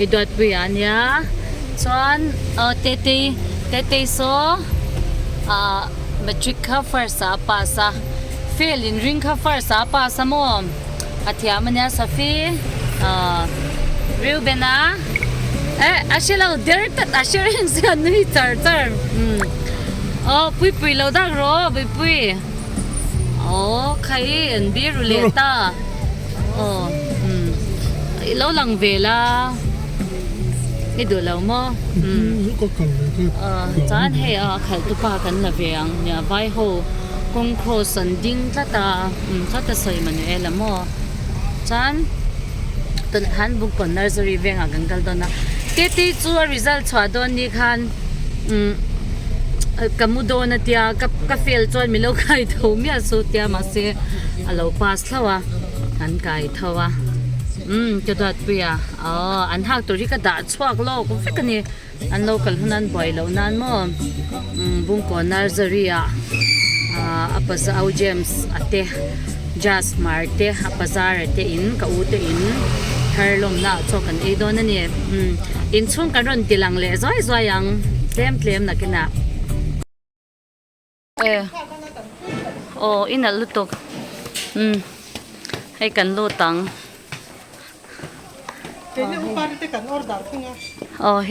idot puyan ya chuan tete so matric cover sa pasa fail in ring cover sa pasa mo Pathiamania safi Rubena ashila direct assuring sa nui tar pui lo da ro pui khai en bi ruleta lo lang vela idu lo mo chan he khal tu pa kan la veang nya vai ho kong kho san ding tata soi manuel mo chan ton han buk kon nursery venga gangal dona tete chu result chwa don ni khan kamudo na tia ka fail chon milo kai tho mia so tia ma se alo pass thawa an kai thawa cho dat pia an hak to ri ka da chwak lo ko fekani an local hunan boy lo nan mo bung ko nursery apaza au James ate Jaz Hmar te apazar te in ka u te in tharlom na chokan e don ani in chung ka ron tilang le zoi yang tlem na kina ina lutok hay kan lutang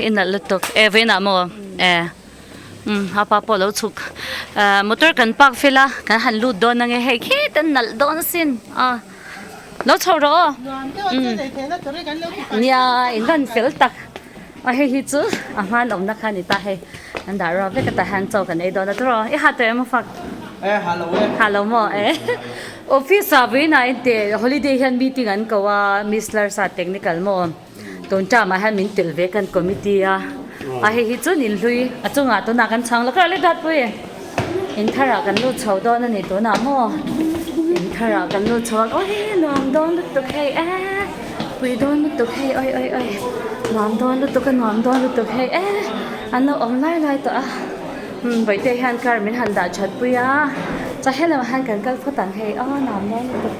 ina lutok vena mo hapa polo chuk motor kan pak fila kan han lut don nang he khitan nal don sin lo choro nya in gan fel tak he hi chu man om na khani ta he an da ro ve ka ta han chau kan e don na tro e ha te mo fak hello mo office avi na inte holiday han meeting an kawa misler sa technical mo ton cha ma han min tel ve kan committee hi chu nin hlui achunga to na kan chang la ka le dat pui inthar kan lu chho do na ni to na mo inthar kan lu chho he nuam don lu to he pui don lu to he oi nuam don lu to kan nuam don lu to he an no online to bai te han kar min han da chat pui cha hela han kan kal photan he nuam don lu to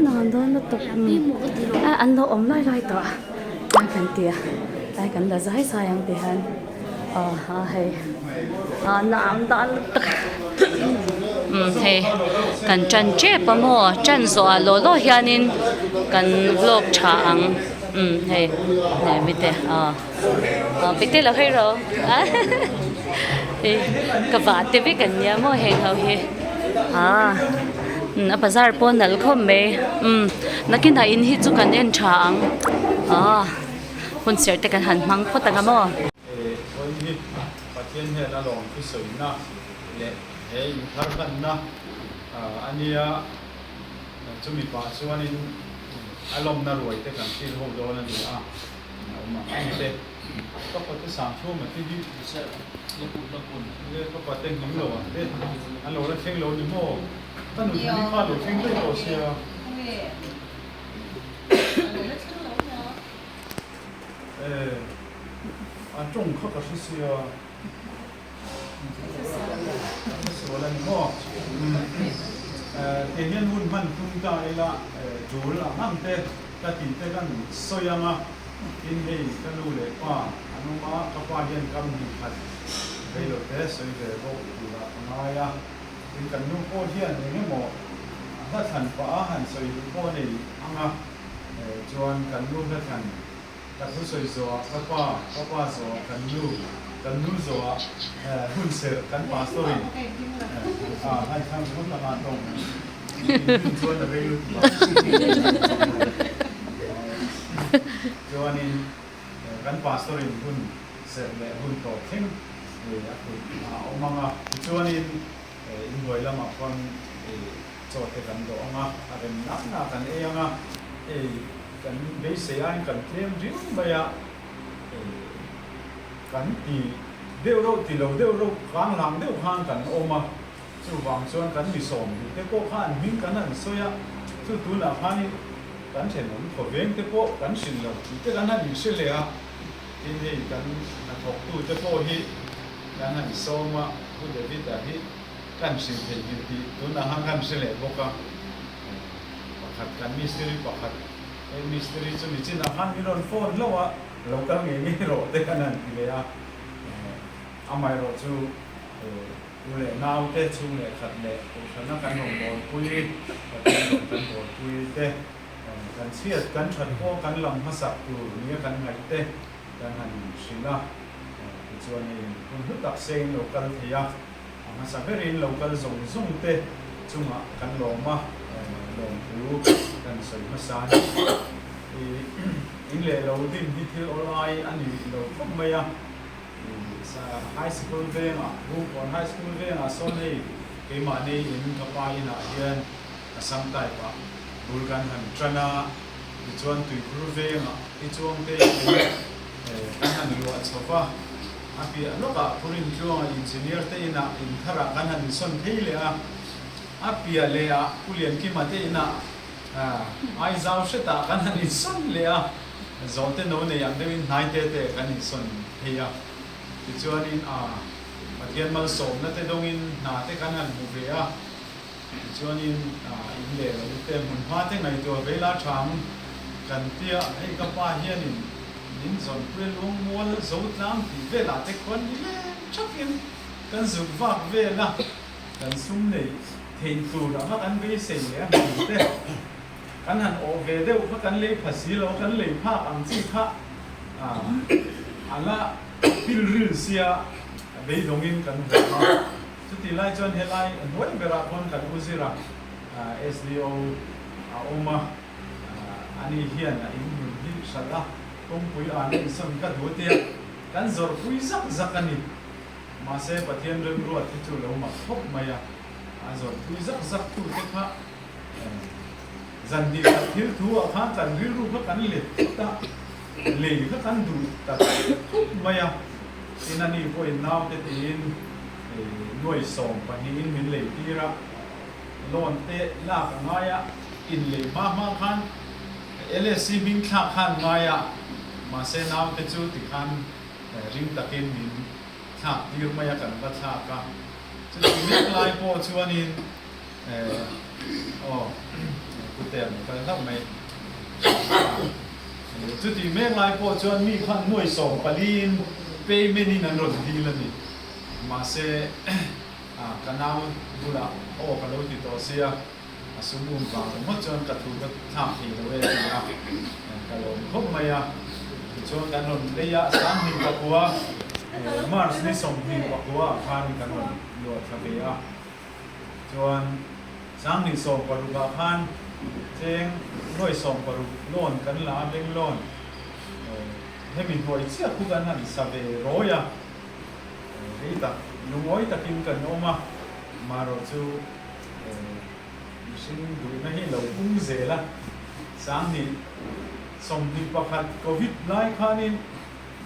nuam don lu to an no online to kan tia tai kan da zai sayang te han hay nam dan hey kan chan che pa mo chan zo lo hianin kan vlog chang hey này mi te bi te la hay ro ka va te vi kan nya mo heng ho he bazar pon nal khom me nakin ha in hi chu kan en chang concert te kan han hmang pho tanga mo Pathian he na lawm ki soina le he inthar hlanna ania chumi pa chuanin alom na roi te kan til ho do na ni ma te ko pa te sam thu ma ti di lapun le ko pa te ngim lo te an lo la theng lo ni mo tan nu ni kha lo theng te ko sia an zhong kha ka shi sia so la ni mo te hian hun man tung ta ila dul ham te ta tin te kan soyanga in hei kan lu le pa anu ma ka pa hian kam ni khat vei lo te soi ve bo la ngaya in kan nu po hian ni mo ta than pa han soi po nei anga chuan kan nu na than ta thu soi zo pa zo kan nu zo hun se kan pa story hai tham hun la ma tong chuan la vei lu chuan in kan pa story hun se le hun to thing omanga chuan in voi lama kon cho te kan do anga aren na kan e anga kan be se an kan tlem rim baya kan ti deu ro kang lang deu hang kan oma chu wang chuan kan mi som te ko khan min kan an soya chu tu na khani kan chen nom ko veng te ko kan sin lo te kan an mi se le a in hei kan na thok tu te ko hi kan an soma ku de vi da hi kan sin he ti tu na hang kan se le boka pakhat kan mi se ri pakhat มิสเตอรี่จุดนี้จินอาหารมีรอนโฟนแล้วว่าเราก็เงี้ยมีโรเตกันนั่นทีเลยอาไม่โรจูดูเลยน้าวเตจูเลยขัดเลยฉันนั่งกันหงบอลคุยกันบอลคุยเตกันเชียดกันฉันพ่อกันลำภาษาตัวนี้กันไงเตกันหันสิละส่วนนี้คุณทุกตักเซงเรากันที่ยาภาษาเบรินเรากันส่งเตจุ่มกันลงมาลงรู้กันใส่ภาษาอินเล่เราดิ้นที่ออนไลน์อันนี้เราก็ไม่อะไฮสคูลเวงอ่ะรูปของไฮสคูลเวงอ่ะส่วนนี้เกี่ยมาในอินกับไปนะเฮียนสัมไตปะบุลกันหันชนะที่ชวนตุยครูเวงอ่ะที่ชวนเตะกันหันรัวชอบว่าอาเปียลูกอ่ะผู้เรียนช่วงอินเจเนียร์เตะนะอินทาร์กันหันส่วนเทเลยอ่ะอาเปียเลยอ่ะผู้เรียนกี่มาเตะนะไอ้เจ้าเสตากันหันส่วนเลยอ่ะจอมเตโนเนี่ยยังได้นายเตะกันส่วนเฮียที่ชวนอินประเทศมัลสมนั่นเตะดงอินนาเตะกันหันมุเบียที่ชวนอินอินเล่เราเตะมุนพาเตะในตัวเวลาทำกันเตี้ยให้กับป้าเฮียนินส่วนเพื่อนลงมัวสูดน้ำที่เวลาเตะคนนี่แหละชักอินกันสุดวักเวลากันซุ่มเลยเทียนตูดแล้วกันไปเสียเตะกันหันโอเวเดลเพราะกันเลยภาษีเรากันเลยภาคอังกฤษค่ะอันละพิลริลเซียเบยดงอินกันสุดที่ไล่จนเฮลัยหน่วยเวลาคนกันอุซิระSDO โอมาอันนี้เฮียนอินมุนฮิสัลละคงคุยอันนี้สังกัดหัวเตียกันจอร์คุยซักกันนี่มาเสพPathianเรื่องรวดที่จุลมาพบมาอ่ะจอร์คุยซักตู้เด็กค่ะจันดีกับทิลทัวข้ากันริรูพกันเล็ดตาเลี้ยกันดูตาทุกมาอ่ะที่นั่นนี่พออินน้ำเตตินหน่วยส่งปะหินมินเลยที่ระลอนเตะลากง่ายอ่ะอินเลยมาขันLSC มิงขักขันง่ายอ่ะมาเสน้ำเตจูติขันริมตะเกียนมินขักที่มาอ่ะกันก็ขักกันจะมีเล็กลายโปชวนินกูเตะกันทำไมจุดที่เมฆลายโปชวนมีขันหน่วยส่งปลีนเปย์เมนินันรถดีแล้วนี่มาเสกันน้ำดูละกันรู้ที่ตัวเสียสมบูรณ์บางเมื่อจนกระถูกกระทำที่เราเองนะกันลงพบมาอ่ะชวนกันลงระยะ3 นิ้วกว่ามาร์สนี่2 นิ้วกว่าผ่านกันลงโดดทะเลอ่ะชวน3 นิ้ว2กว่ารูปผ่านเจงร้อย2กว่ารูปล้นกันละเด้งล้นให้มีหน่วยเสียคู่กันนั่นสเปร้อยอ่ะไอ้ตาลุงอ้อยตะกินกันออกมาเราจูซึ่งดูไม่ให้เราพุ่งเสียละ3 นิ้ว2 นิ้วประคัดโควิดไล่ข้านี่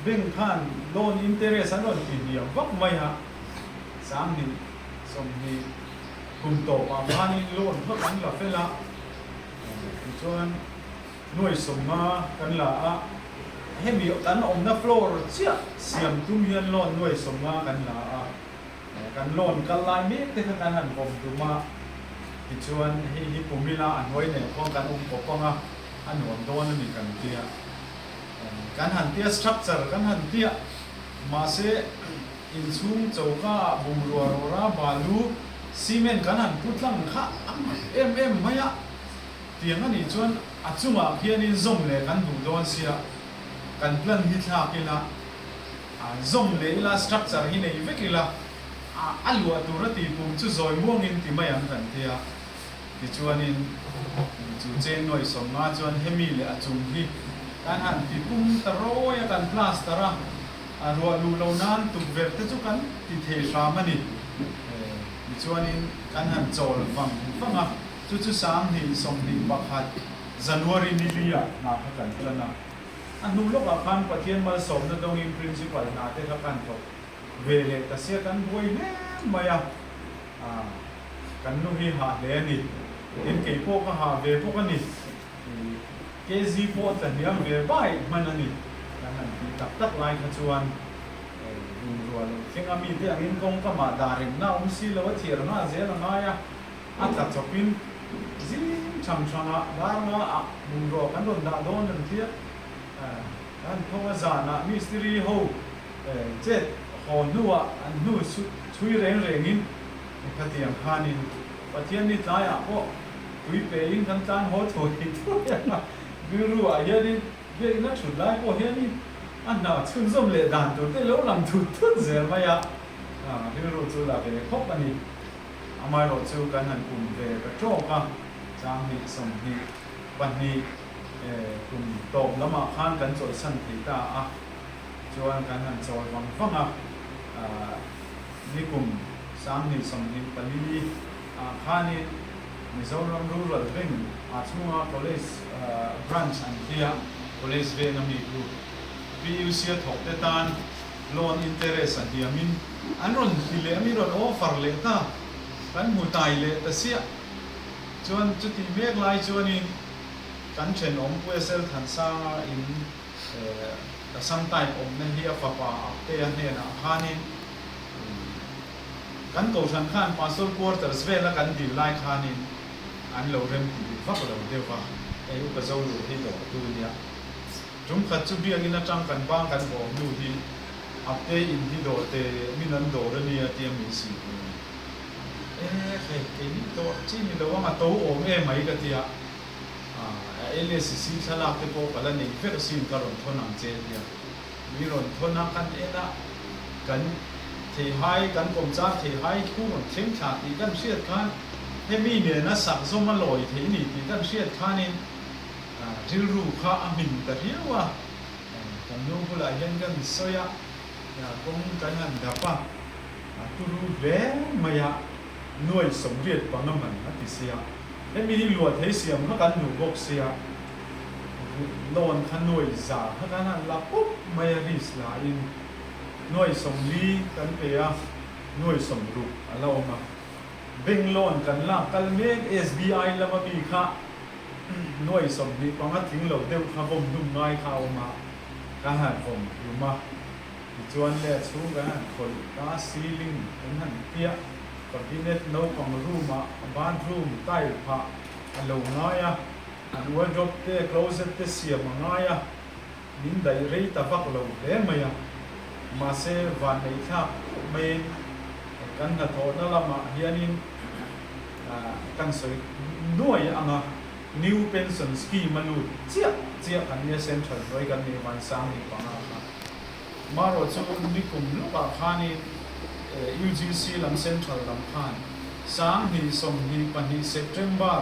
เบ่งข้านโลนอินเตอร์เนชั่นโลนอินเดียวักไม่ฮะ3 นิ้ว2 นิ้วกลุ่มโตมาข้านี่โลนเพื่อกันละเฟล่าจนหน่วยสมมากันละให้มีกันอมน้ำฟลอร์เสียมตุ้มเฮียนโลนหน่วยสมมากันละกันโลนกันลายเมฆที่ทางการหันผมตุ้มมาที่ชวนให้ผมมีลาอันไว้เนี่ยป้องกันปกป้องอันหนุนโดนนี่กันเตี้ยการหันเตี้ยสตรัคเจอร์การหันเตี้ยมาเสอินซูงโจก้าบุมรัวโรราบาลูซีเมนต์การหันพุทธังข้าไม่อะเตียงอันนี้ชวนอัจฉริยะเพียงซอมเลยกันดูโดนเสียกันพลันฮิตลากิละซอมเลยละสตรัคเจอร์ฮินเอเวกิละอัลวัวตัวรตีปุ่มจู่ซอยม่วงอินที่ไม่ยังกันเทียที่ชวนอินจู่เจนหน่วยสมมาชวนเฮมิเลอจุงฮีการหันที่ปุ่มตะโรยกันพลาสตระรัวลูเหล่านั้นตุกเวทจุกันที่เทชามันนี่ที่ชวนอินการหันโจลฟังจู่3 นิ้ว2 นิ้วบักฮัดจันวารีนิลียนาพักันพลันอันนู้นลูกอาคารPathianมาสมนั่นตรงอิน principal นาเตะกันทบเวเลตเสียกันบ่อยแน่มาอ่ะกันนู่นที่หาเลนี่เห็นเกี่ยวพวกหาเวพวกนี้เกจีพวกแต่เนี่ยเวบ่ายมันนี่นั่นที่ตักลายขจวนดูรัวเลยเข่งมีที่อันนี้กงก็มาดาริงน่าอุ้มซีแล้วเทียร์น่าเสียแล้วง่ายอ่ะอัดตัดจบปินซิ ช่างช่างอ่ะด้านมาอ่ะมุงรอกันโดนด่าโดนนั่นเทียด้านพงอาจารย์นะมิสตรีโฮเจ็ดหอนัวอันนู้ช่วยเร่งอินพัทยาขานินพัทยานิตายอ่ะพวกคุยเปย์อินกันจานโหดโหดอีกทุกอย่างไม่รู้อ่ะเฮียนี่เฮียนักชุดไล่พวกเฮียนี่อันน่ะชุนส้มเละด่านตัวเต้แล้วหลังถูกทุ่นเสียไหมอ่ะไม่รู้จุดละเป็นครบอันนี้อามาเราจูกันหันกลุ่มเวกระโจกอ่ะจางนี้สมนี้วันนี้กลุ่มตบแล้วมาข้างกันจอยสันติตาอ่ะจวนกันหันจอยวังฟังอ่ะนี่กลุ่มสามนี้สมนี้ปลีข้านี้มิโซรัมรูรัลเวงอาชัว college branch อันเดีย college เวงมีกลุ่มวิวเสียถกเตตันโลนอินเตอร์เรสอันเดียมินอันรอนที่เลมีรอนโอฟาร์เลต้ากันหูตายเลยแต่เสียจวนจุดที่เมฆลายจวนนี้กันเช่นอมเวเซลทันซาอินแต่สัมไตอมนั่นที่อาฟ้าเตียนเนี่ยนะข้านี้กันเก่าชันข้านปาสโลควอเตอร์สเวลและกันดีไลข้านี้อันเราเริ่มฟักเราเดียวว่าอุปสรรคที่เราดูเนี่ยจุ่มขัดจุดเบียกินจังกันบ้างกันบอกดูที่อัปเดตอินที่โดดมินันโดดเนี่ยเตรียมมีสิ่งเฮ้ยนี่ตัวที่มีตัวว่ามาโตโอ้แม่ไม่กันที่เลสซีฉลาดที่พอกันแล้วนี่เฟรซินการุนทนังเจดียมีรุนทนังกันนะกันเที่ยกันกรมจ้าเที่ยคู่รุนเชิงชาติกันเชียดกันให้มีเนี่ยนะสักสมมาลอยที่นี่ที่กันเชียดกันนี่ที่รู้ข้าอามินแต่เรียกว่ากันนู้นพลายยังกันสอยคงกันหันดับปะตุรู้เว้มายาหน่วยสมเด็จปังน้ำมันนะที่เสียให้มีหลวดให้เสียมเขากันหนูบกเสียโดนขนวยจ่าเขากันหันละปุ๊บมายาริสลาอินหน่วยสมลีกันเปียหน่วยสมรูปเรามาเบ่งโลนกันละกันเมก SBI แล้วมาบีค่ะหน่วยสมลีปังทิ้งเราเดี๋ยวข้าผมนุ่มน้อยเข้ามาการหันผมอยู่มาจวนเล่สู้กันคนตาซีลิงเป็นหันเปียกับที่เน็ตโน้ตของรูมาบ้านรูมใต้ผาอันเหล่าง่ายอันว่าจบเตะคลอสเตะเสียมาง่ายนินได้เรียตะฟักเหล่าเล่มยมาเซวันในทับเมนกันกระโดดนั่นละมาเฮียนินกันสวยด้วยอ่ะ New Pension Scheme มันรู้เจี๊ยบอันนี้เซ็นทรัลไว้กันในวันสามนี้ปังอามาเราจะมีกลุ่มลูกค้านี่UGC ลำเซ็นทรัลลำพานสามที่สมที่ปันที่ September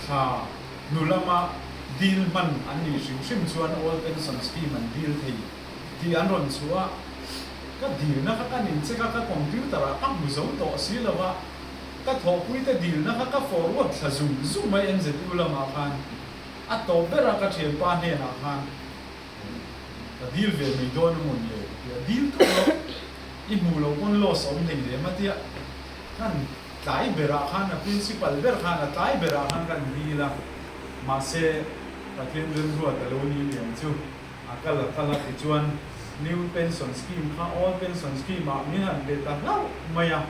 ค่ะนุลมาดีลมันอันนี้ชิมชวน All Pension Scheme มันดีลที่อันรอนชัวก็ดีลนะครับกันนี่เช็คกับคอมพิวเตอร์อัพมือถือต่อสิแล้วว่าก็ทบคุยแต่ดีลนะครับก็ forward ถ้าzoom ไม่เอ็นเสร็จอุลมาพันอัตโตเบรักก็เทียบปานเนี่ยนะพันดีลเวไม่โดนมันเลยดีลตัวอีมูเราคนโลสมหนึ่งเลยมาเทียกันตายเบรักขันนะ principal เบรักขันนะตายเบรักขันกันดีละมาเซ่ประเทศเรื่องรัวแต่เรานี่เนี่ยจู่อาการละที่ชวน New Pension Scheme ค่ะ All Pension Scheme มามีหันเดต้าเล่าไม่อะ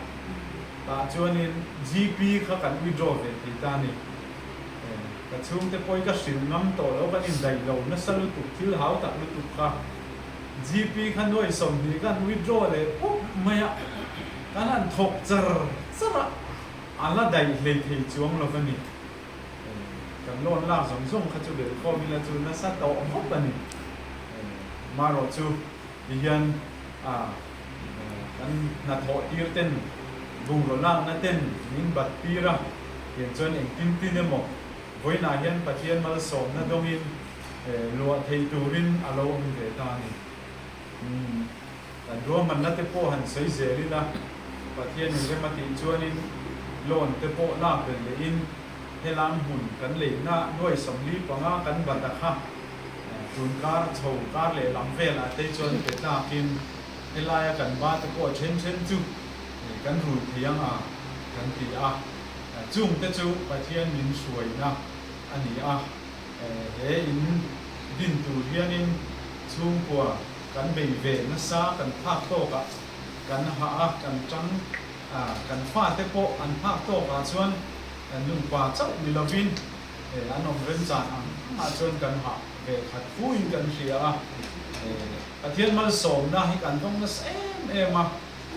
แต่ชวนนี้ GP ค่ะกัน withdraw เดต้านี่แต่ช่วงที่พอยก็สินน้ำต่อแล้วก็อินได้เราเนี่ยสรุปที่เขาตัดลุตุค่ะ GP ขันด้วยสมดีกัน withdraw เลยปุ๊บไม่อะกันนั่นถกจระอะไรได้เลยที่ช่วงเราคนนี้กันโน่นล่าสมส่งเขาจะเดือดข้อมีละจูนัสต่อปุ๊บกันนี่มาเราจูhian kan na tho tir ten bung lo lang na ten min bat pira hian chon eng tin emo voina hian pathian malsawmna dawngin lua thei turin alo om ve ta ni kan ro man na te po han sei zeli la pathian ni re mati chuanin lon te po la ben le in helang hun kan le na noi somli panga kan bata khaจุนการโฉบการเล่ลำเวลาเตจวนเป็นตากินเวลากันบ้านตะโกเช่นจุกันรูเทียงกันตีจุ่มเตจุประเทศมินสวยนะอันนี้เอินดินตูเทียนินชุ่มกว่ากันเบยเวนัสซากันภาคโตกันหากันจังกันฟาเตโปอันภาคโตกันส่วน kan lung pa chau ni lovin anom ren chan ang chon kan ha ve khat fuin kan hria Pathian malsawmna hi kan dong na em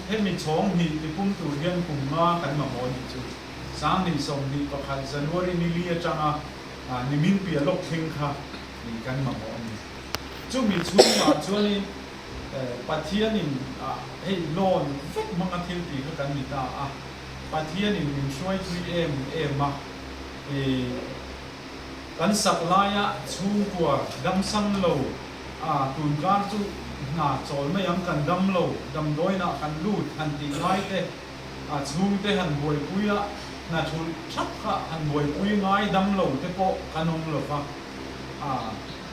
he mi chong hi ti pum tu hian kum ma kan ma mo ni chu sang ni som ni pakhat January ni li atanga ni min pi lok thing kha ni kan ma mo ni chu mi chu ma chu ni Pathianin he lon vek manga thil ti ka kan ni ta Pathianin min shoi tui em ma kan zirlaiah chung kwa dam sam lo tun kar chu na chol mai ang kan dam lo dam doi na kan lut han ti ngai te chung te han boi puya na thul thap kha han boi pui ngai dam lo te po kanong lo fa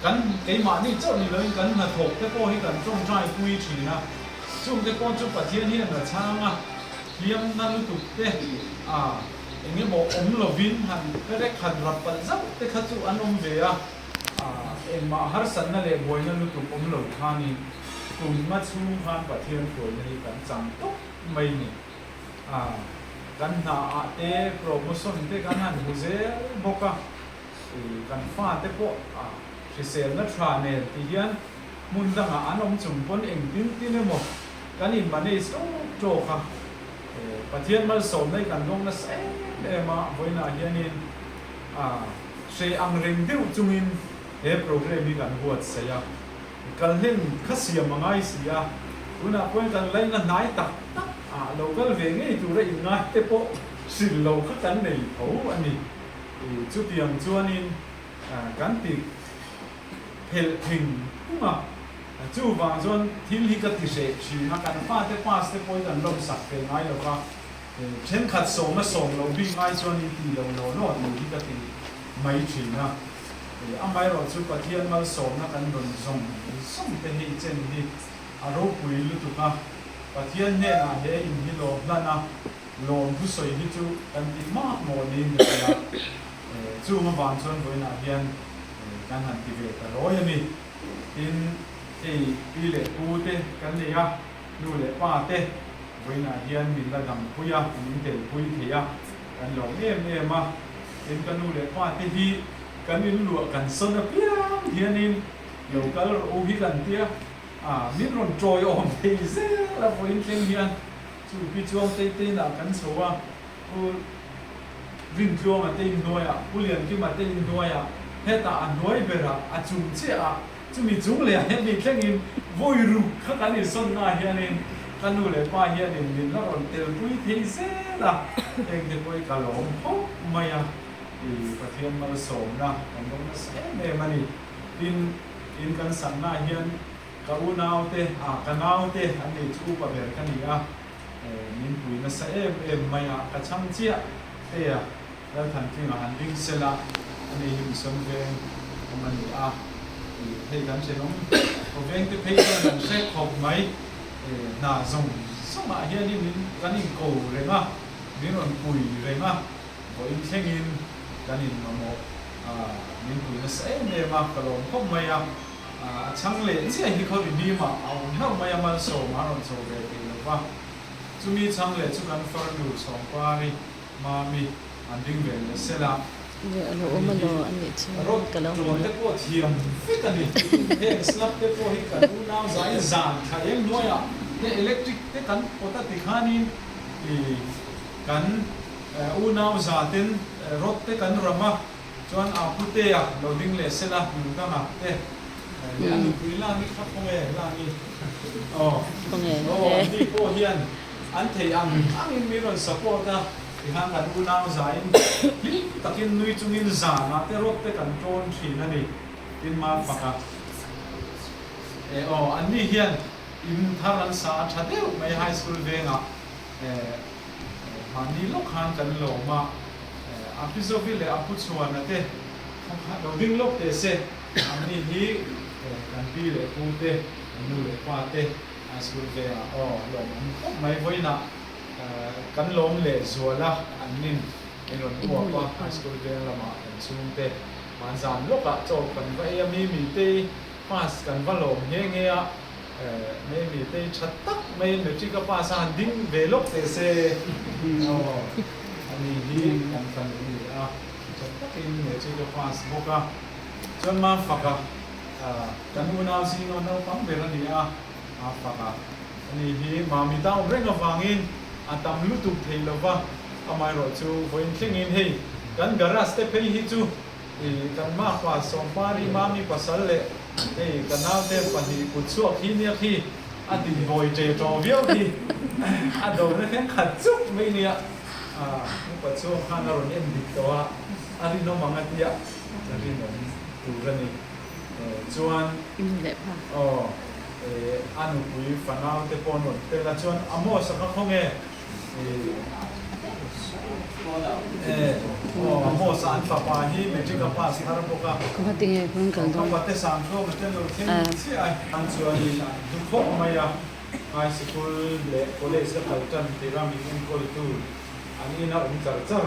kan ke ma ni chau ni loi kan na thok te po hi kan chong trai pui thi na chung te po chu Pathian hian na changa hiam na lu tu te engge bo lovin han kare khan rap pal zau te kha chu anom ve ma har san na le boina lu tu lo thani kum ma chu han Pathian thoi ni kan chang to mai ni kan na te promotion te kan han muze boka kan fa te po sel na thra ne ti hian mun da nga anom chung pon eng tin mo kan in mane so to kha Pathian malsawmna kan dong na ma voina hianin se ang reng deu chungin he program hi kan huat saya kalhen khasia mangai sia una point kan laina nai tak local ve ngei tu ra in ngai te po sil lo kha kan nei ṭheuh ani chu tiang chuanin kan ti phel thing ma chu wang zon thil hi ka ti se chi na kan fa te pas te poi kan lom sak te ngai lo ka chen khat som lo bi ngai chuanin ti lo no hi ka ti mai chi na amai ro chu Pathian malsawmna kan don zong te hi chen hi aro pui lu tu ka Pathian hnenah he in hi hlawhtlinna lawm bu soi hi chu kan ti ma mo ni ni la chu ma ban chuan voina hian kan han ti ve ta roi ani in pi le pu te kan le lu le pa te voina hian min la dam puya min te pui thia kan lo em ma in kan lu le pa te hi kan in lu kan son a piang hianin local u hi kan tia min ron troi om thei ze la voin thleng hian chu pi chuang te na kan chowa u rin chuang a te in noya pulian ki ma te in noya heta an noi bera a chung che chu mi chung le he mi thleng in voi ru kha kan in son na hianin kan lu le pa hianin min la ron tel pui thei ze la eng te poi ka lom ho maya Pathian malsawmna kan dong na mani in kan san na hian ka unau te ka nau te ani chu pa ber kan ni min pui na maya ka chang chia te Laltlankimi han ding sela ani him som ve mani hei kan chenong o veng te phei kan se khop mai na zong soma hian ni kan in ko renga min on pui renga ko in thengin kanin mamo min pui na ma kalom khop mai chang le chi hi kho ni ma na mai malsawmna ron so ve ti wa chumi chang le chu kan far lu song pa ni ma mi anding ve na sela alo omalo ani chu kalom te po thiam fit ani he slap te po hi kan u naw zai zan kha em noya te electric te kan pota ti khani kan u naw za ten rot te kan rama chuan pute loading le sela nu ka ma te ani puila ni kha ponge la ni ni po hian an thei ang mi ron support han kan u naw za in takin nui chungin za na te rot te kan tron thi na ni in ma paka an ni hian inthar an sa thadeu mai high school venga mani lok han kan lo ma apisovile apuchwa na te loading lok te se ani hi kan pi le pu te nu le pa te high school venga lo mai voina kan lom le zuala anin enon po high school venga ma chung te man zam loka cho kan vai mi te pas kan valom nge mi te chat tak mai me chi ka pa san ding ve lok te se ani hi kan kan ni a takin ne chi ko pas boka chon ma faka kan una si no Naupang bera ni a faka ani hi mami ta reng awangin atam lutu thei lova amai ro chu voin thlingin hei kan garas te phei hi chu kan ma pa som pari mami pasal le hei kanal te pani kutsuak hi ni khi ati boy je to viau hi ado na khen khat chuk mai nia mu pa chu khana ron en dik to a ari no mangatia ari no tu rani chuan le pa anu pui fanau te ponon te la chuan amo sa kha khonge amo sa an fa pa hi magic ka pas har boka ko tinge kun kan dong ba te sang ko te lo thing chi ai an chuan ni du kho maya high school le college ka kaltan te ram in kol tu ani na char char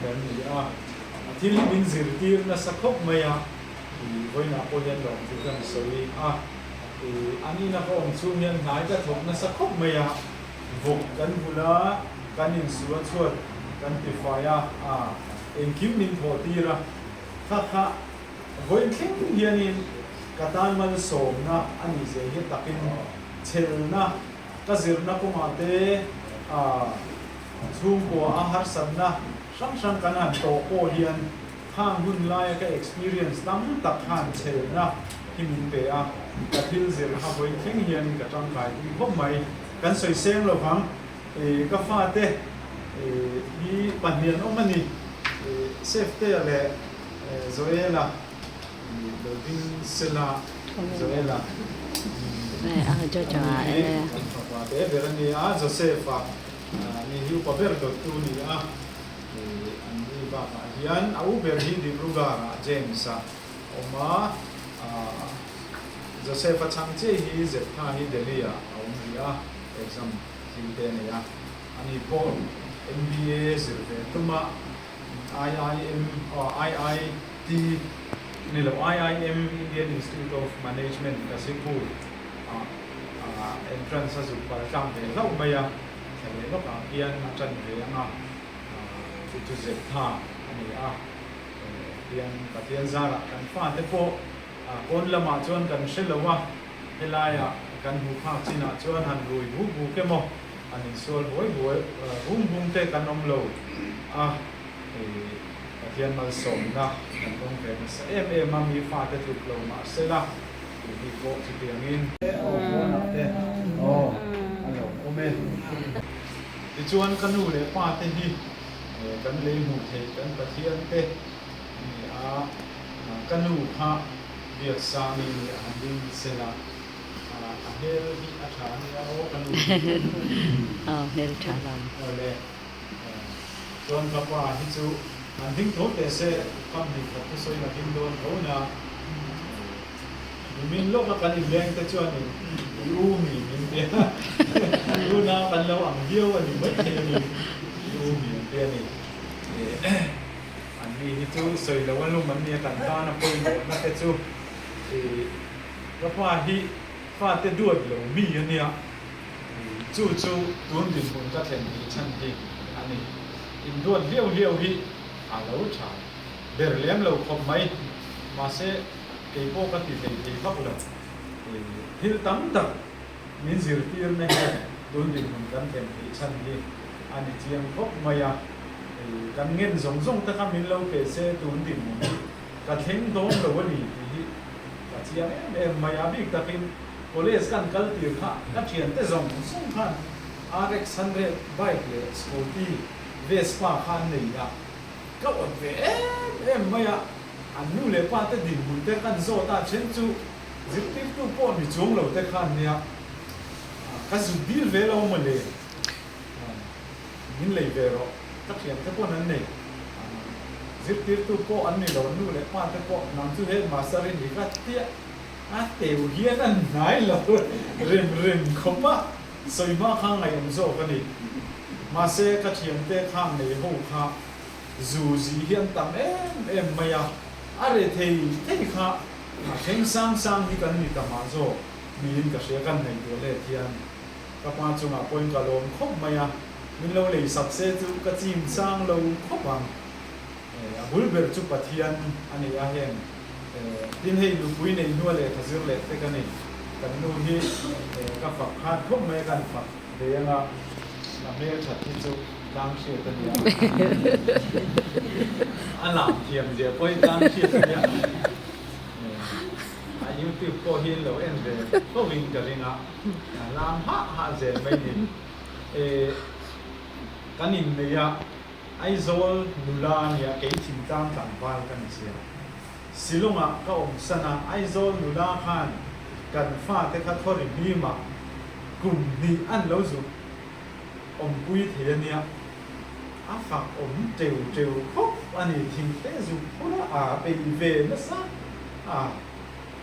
kan ni thil bin zir tir na sakhop maya voina ko yan lo tu kan soi ani na ko chu hian ngai ka thok na sakhop maya vok kan bula kan in suwa chuat kan ti faya en kim min tho tira kha voin thleng hianin katan malsawmna ani se hi takin chelna ka zirna ko ma te chung ko har sanna sang kan han to ko hian hang hun lai ka experience tam tak han chelna himin pe ka thil zir ha voin thleng hianin ka tang kai ti bom mai kan soi seng lo phang ka fa te hi Pathian omani safety ale zoela loving sela zoela cho te verani Josepha ni Upa Prof Dr.H.Lalthanzara ani ba hian au ber hi di rugara James oma Josepha changche hi Jeptha hi Delhi ria exam hintenia ani po MBA zirlaiah tuma IIM or IIT nilo IIM Indian Institute of Management kasipu entrance sa super kam de lawm maya le lo ka hian na chan ve anga tu Jeptha ani hian Pathianzara kan fa te po kon lama chuan kan hrelawah zirlaiah kan hu kha china chuan han rui bu kemo ani sol boy bum te kan om lo Pathian malsawmna kan dong ve sa mami fa te tu lo ma sela ti ko ti tiangin alo ome ti chuan kanu le pa te hi kan le mu the kan Pathian te ni kanu kha biak sa ni andin sela hel hi athani kanu hel thalam ole chuan ka pa hi chu an ding tho te se kam ni ka tu soi na ding don tho na min lo ka kan leng te chuan ni u mi min te u na kan lo ang hiu ani mai te ni u mi te ni an ni hi chu soi lo wan lu man ni kan ta na poi na te chu ka pa hi fa te duat lo mi ania chu tuan din mun ka thlen ni chan hi ani in duat liau hi lo tha der lem lo khom mai mahse ke po ka ti thei khap lo hil tam tak min zir tir na he tuan din mun kan thlen ni chan hi ani chiang khop maya kan ngen zong ta ka min lo ke se tuan din mun ka theng dong lo ni hi ka chiang maya bik takin college kan kaltir kha ka thian te zong sung khan RX 100 bike le scooty Vespa khan nei ya ka on ve maya anu le pa te din mun te kan zo ta chen chu zip tu po ni chung lo te khan nia ka zu bil ve lo mo le min le ve ro ka thian te po nan nei zip tu po an ni lo nu le pa te po nam chu he masterin ni ka tia ṭheuh hian an ngai lo rem khoma soima khang ngai om zo ka ni mahse ka thiam te khang nei ho kha zu zi hian tam maya are thei kha theng sang hi kan ni ta ma zo min ka she kan nei do le thian ka pa chunga point ka lom khop maya min lo lei sak se chu ka chim sang lo khopang bul ber chu Pathian ani a hian tin hei lu pui nei nu le thazir le te kan ni kan nu hi ka fak khat khop mai kan fak de anga na me that hi chu dang she ta ni alam thiam je poi dang she ta ni YouTube ko hin lo en de ko win ka ringa lam ha je mai ni kanin ne ya ai zol nula nia ke chim tang tang wal kan sia silunga ka sana ai zol nula khan kan fa te kha thori bi ma kum ni an lo zu pui the nia a fa teu khop ani thing te zu pura a pe ve na sa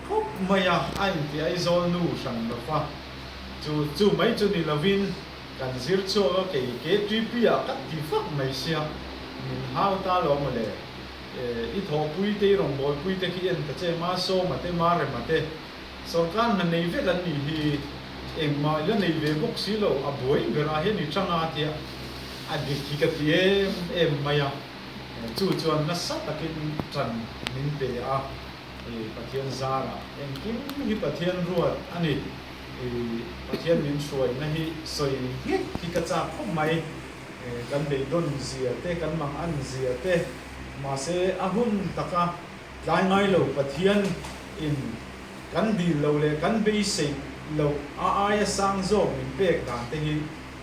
khop maya ai ti ai zol nu sang lo fa chu mai chu ni lovin kan zir cho ke tripia ka ti fak mai sia min hau ta lo mo le I tho pui te rong boy pui te ki en ta che ma so ma te ma re ma te so kan na nei ve kan ni hi eng ma le nei ve bok si lo a boi vera he ni changa tia a di ki ka ti em maya chu chuan na sa takin tran min pe a Pathian zara eng kim hi Pathian ruat ani Pathianin suai na hi soi hi ka cha khom mai kan be don zia te kan mang an zia te mahse ahun taka ngai lo Pathian in kan di lo le kan be se lo a sang zo min pe kan te hi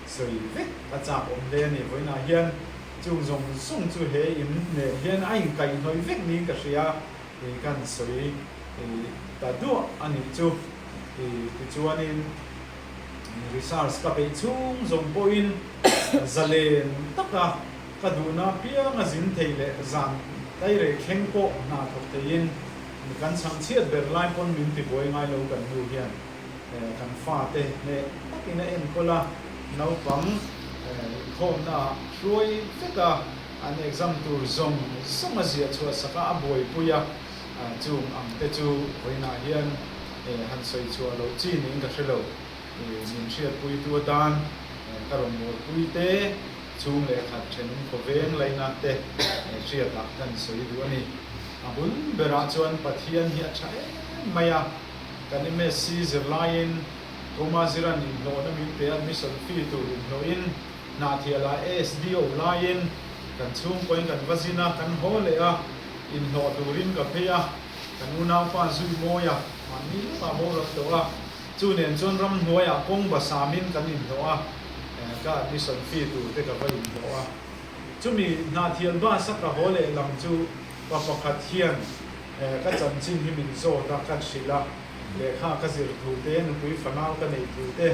soi vek ka cha om le ni voina hian chu zong sung chu he in ne hian ai kai noi vek ni ka sia kan soi ta du ani chu chuanin research ka pe chung zong boin zalen taka kaduna pia nga zin theile zan tai re kheng ko na thok tein kan chang chiat ber lai pon min ti boi ngai lo kan nu hian kan fa te ne takina en kola Naupang khom na roi feka an exam tur zong samazia chua saka aboi puya chung ang te chu hoina hian han soi chua lo chi ning ka thelo min sia pui tu dan karom mo pui te chung le khat chen ko veng laina te sia ta kan soi du ani abun bera chuan Pathian hi acha maya kan me si zirlaiah Toma ziran in lo na min pe admission fee tu lo in na thiala SDO lain kan chung point kan vazina kan hole a in lo turin ka pheya kan una pa zui moya mani pa mo ra to a chu nen chon ram noya kong ba samin kan in lo a ka admission fee tu te ka vai lo a chu mi na thial ba sak ka hole lam chu pa pakhat hian ka chan chin hi min zo ta ka sila le kha ka zir thu te nu pui fanal ka nei thu te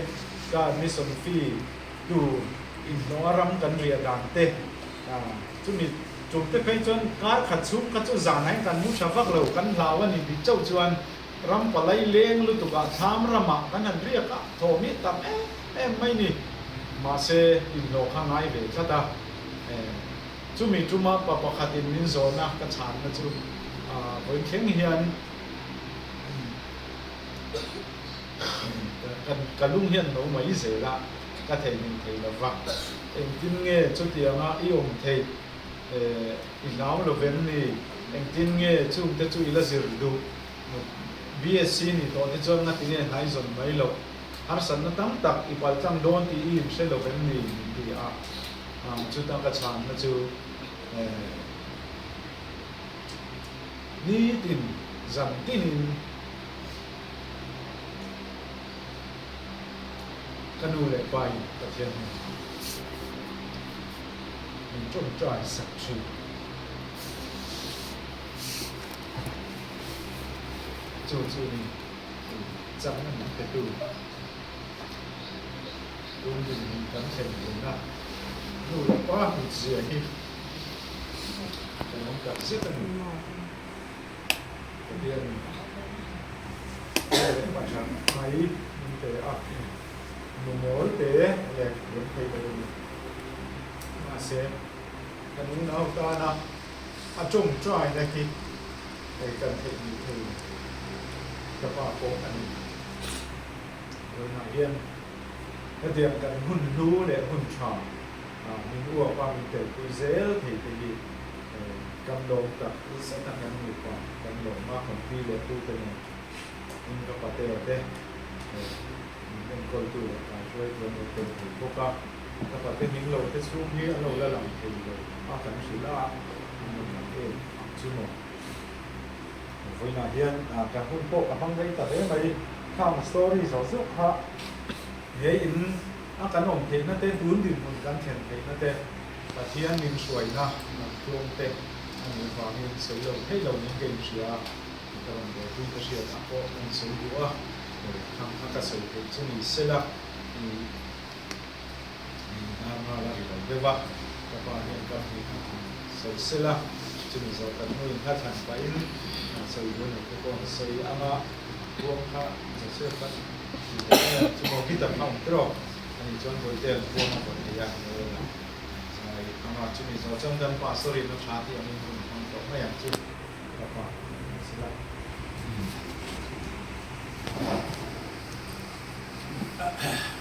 ka admission fee tu in lo ram kan ria dan te chu mi chuk te pe chon ka khat chuk ka chu zan hai kan mu shavak lo kan lawan ni bi chau chuan ram palai leng lu tu ka tham rama kan han ria ka tho mi tam em mai ni mahse in lo kha ngai ve chata chu mi chuma pa pakhatin min zo na ka chan na chu voi kheng hian kalung hian no mai zela ka thei min thei lova eng tin nge chu tianga I om thei I lau lo ven ni eng tin nge chu te chu ila zir du BSc ni to te chon na tinge nai zon mai lo har san na tam tak I pal chang don ti I se lo ven ni ti a chu ta ka chan na chu ni tin zam tin kanu le pai Pathianin min chom trai sak chu chu ni chang na min te tu din kan chen din na nu le pa hu zia hi kan ka zia kan Pathianin pa chan mai min te a mol te le le te mahse kan na ta na a chung try na ki kan thei ni thei ka pa ko ani na hian ka diam kan hun lu le hun cha mình ua qua mình tự tôi dễ thì cái cầm đầu tập sẽ tăng gắn người còn cầm đầu mà còn phi lệ tu cái này mình có phải tê ở đây mình coi tu là chơi chơi một tuần thì vô cả các bạn tên những lâu tết xuống như lâu là làm thì mà cần sự là mình làm cái chú một với là hian cả hôn bộ cả băng đây tại đấy mày tham story rõ ràng ha vậy in cái nòng thế nó tên bốn điểm một căn thiền thế nó tên Pathianin suy na tuông tên anh vào hiện sử dụng hết lâu những cái gì à cái lòng để tôi có sự đã có anh sử dụng tham các sự kiện trên này sẽ là mà là cái lòng đấy vậy các bạn hiện các thì sẽ là trên này rồi cần nuôi các thành phải sử dụng một cái con xây ama buông ha sẽ phát chỉ một cái tập học đó anh chọn với tiền buông một cái dạng rồi mà chúng mình do trong đêm qua sorry nó chả thì mình không có mấy ảnh chứ các bạn xin lỗi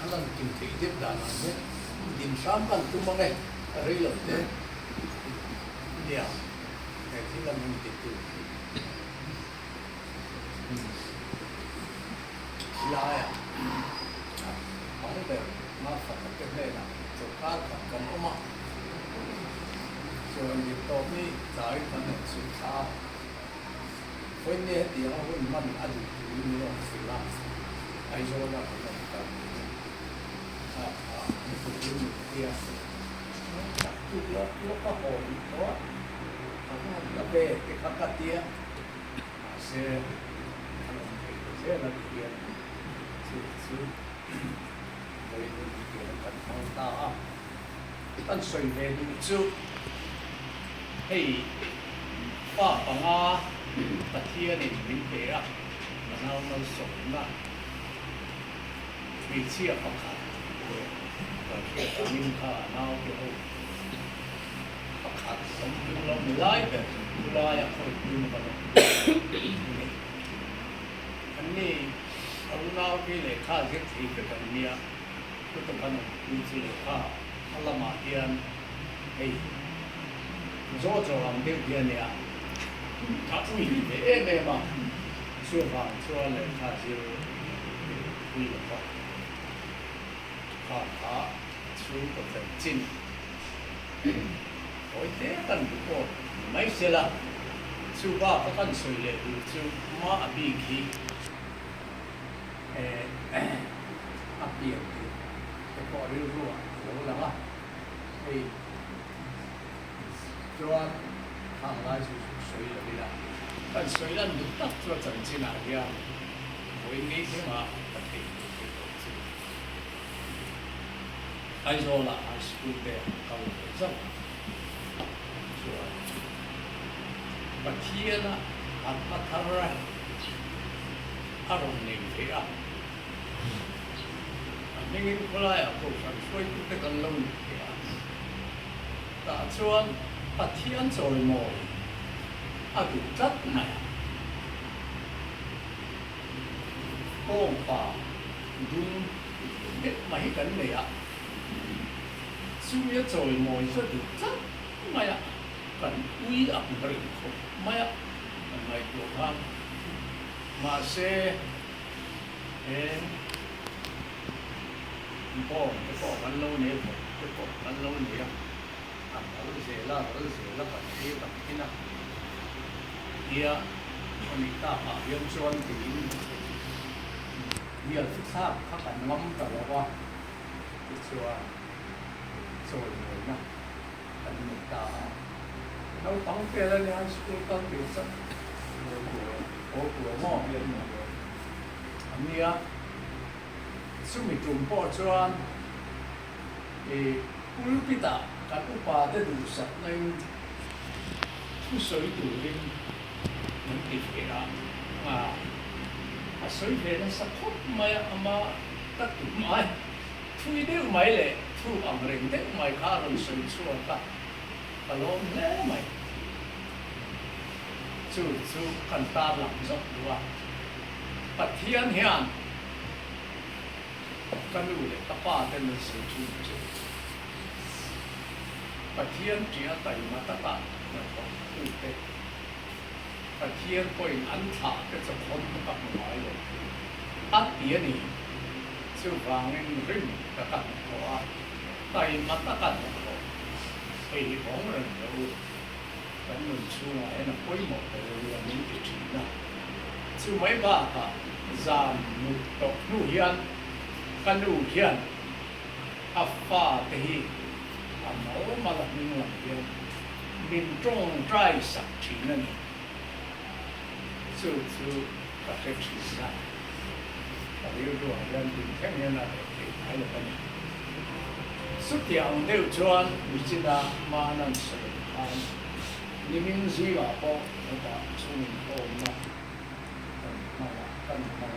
hlan kim thị tiếp đàn này điểm sáng bằng tung bằng này rồi lập thế điều này thì là mình tiếp tục lại hỏi về mà phải cái này là chỗ khác cần ôm ạ rồi thì tôi mới giải phân được sự差với những điều mình mình ăn được nhiều sự lắm ai rồi là phải làm cái những cái chắc chắn là nó có hồn đó nó về cái các tia sẽ là tiền sự với những cái cần phong ta anh suy về những chút hey Naupang Pathianin mình kể là nó malsawmna mình chia học hạt và mình khá nào kiểu học hạt sống những lòng lại về zirlaiah khỏi những cái anh này ông nào cái lệ khá rất thì cái này cái tấm hình mình chỉ lệ khá hlan hian hey rõ ràng điều kiện này các quý vị em mà xưa vào xưa này ta chỉ quý vị vào khá xưa có thể chín hồi thế cần có mấy xe là xưa vào các con suy lệ xưa mà bị khi bị cái có điều rồi là mà thì cho hàng lại suy là đi là但虽然你到做整进来呀，我那天嘛，还说了，还是不得搞证，说Pathian thar erawh neih啊，你过来啊，做上所以这个lawm啊，打算Pathian Jaz Hmar tlat này con bà đúng biết mấy cái này ạ chú ý rồi mọi sự được rất mày ạ cần uy áp người không mày ạ mày của ham mahse bỏ cái lâu này bỏ cái lâu này à rồi là phải đi tập cái nào dia wanita yang cuan tinggi dia susah akan nuam kalau cuan nah wanita Naupang kaya ni ang school kan biasa mau dia dia sumi jumpa cuan ulpita kan Upa Dr.H.Lalthanzara nang soi turin những cái việc đó mà soi về nó sắp khóc mày mà tất cả mày thui đều mày lệ thu âm rình đều mày khá rồi soi chua cả lawm lẽ mày chú cần ta làm rõ đúng không Pathian hian cái lũ lệ các ba tên là soi chua Pathian chia tay matata na ko ute Pathian point inthar ke cho kon ka mai lo Pathiani chu wangin rim ka ka ko a tay matata ko ei bong ren lo kan nun chu ai na poi mo ko lo ni ti na chu mai ba ka zam nu to nu hian kan nu hian a fa te hi a mau ma la ni la hian min trong trai sak thi na ni chu ka ke thi na ka yu do hian tin khem hian na te ai lo pa ni su tiang deu chuan mi china ma nan se an ni min zi la po ta chu min ko na kan ma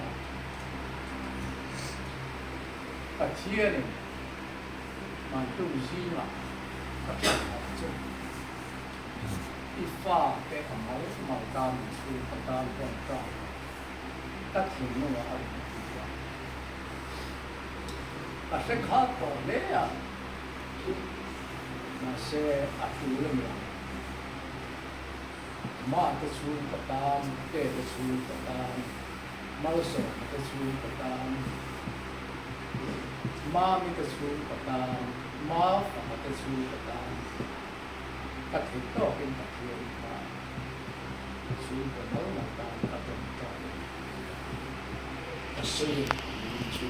Pathianin man tu zirlaiah Pathian chu ifa te amal mal tam chu patam kon tra takin no a a se kha ko le a mahse a tu le ma te chu patam te chu patam malsawmna te chu patam Mami ka su patam, ma fa ka su patam. Pathian to kin Pathian ma. Su patam na ta ka to ta. Asu ni chu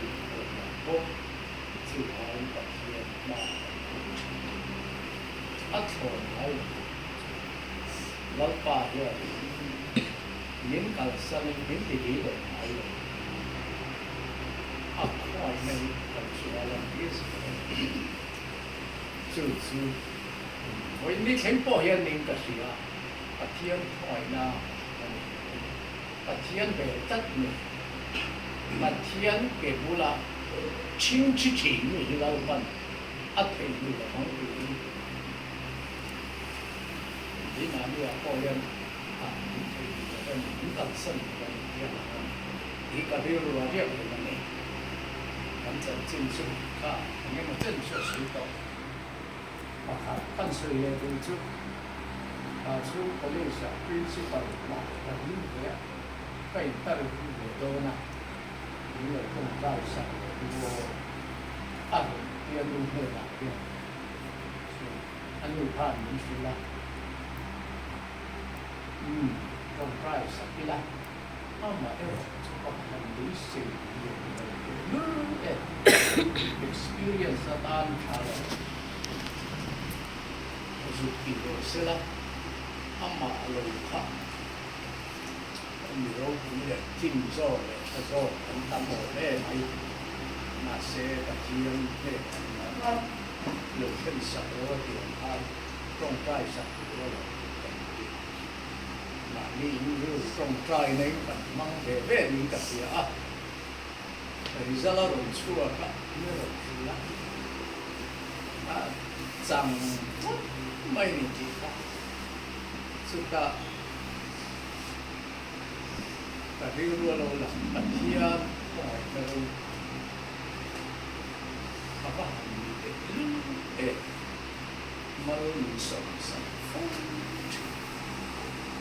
po chu ai Pathian ma. Athon ai. Lalpa ya. Nin kal san nin ti di lo ai. Ai nei chu oi ni khem po hian ning ka sia Pathian thoi na Pathian be tat ni Pathian ke bula ching chi chi ni la ban a thei ni la hong ni na ni a po hian a ni thei ni ka san ka ni ka ri ru a ri ni kan chân chân su ka nghe một chân su su to mà cả kan su ye tu chu su có liên sa principal mà là những cái phải ta được về đó na những người không ra sa vô ăn tiền luôn hết là tiền ăn luôn pan những thứ là không ra sa cái là mà erawh chu có làm lý sinh experience that I'm trying to do sila ama lova mi ro ni tim zo le zo an tam mo le ai mahse Pathian le lo khem sa ro ti ai trong trai sa ro ma ni ni trong trai nei kan mang ve ve ni ka sia Rizala rồi chua cả như là là chẳng mấy gì chỉ cả suka cả đi luôn lâu là Pathian hỏi lâu mà có hành để mà mình sống sống phong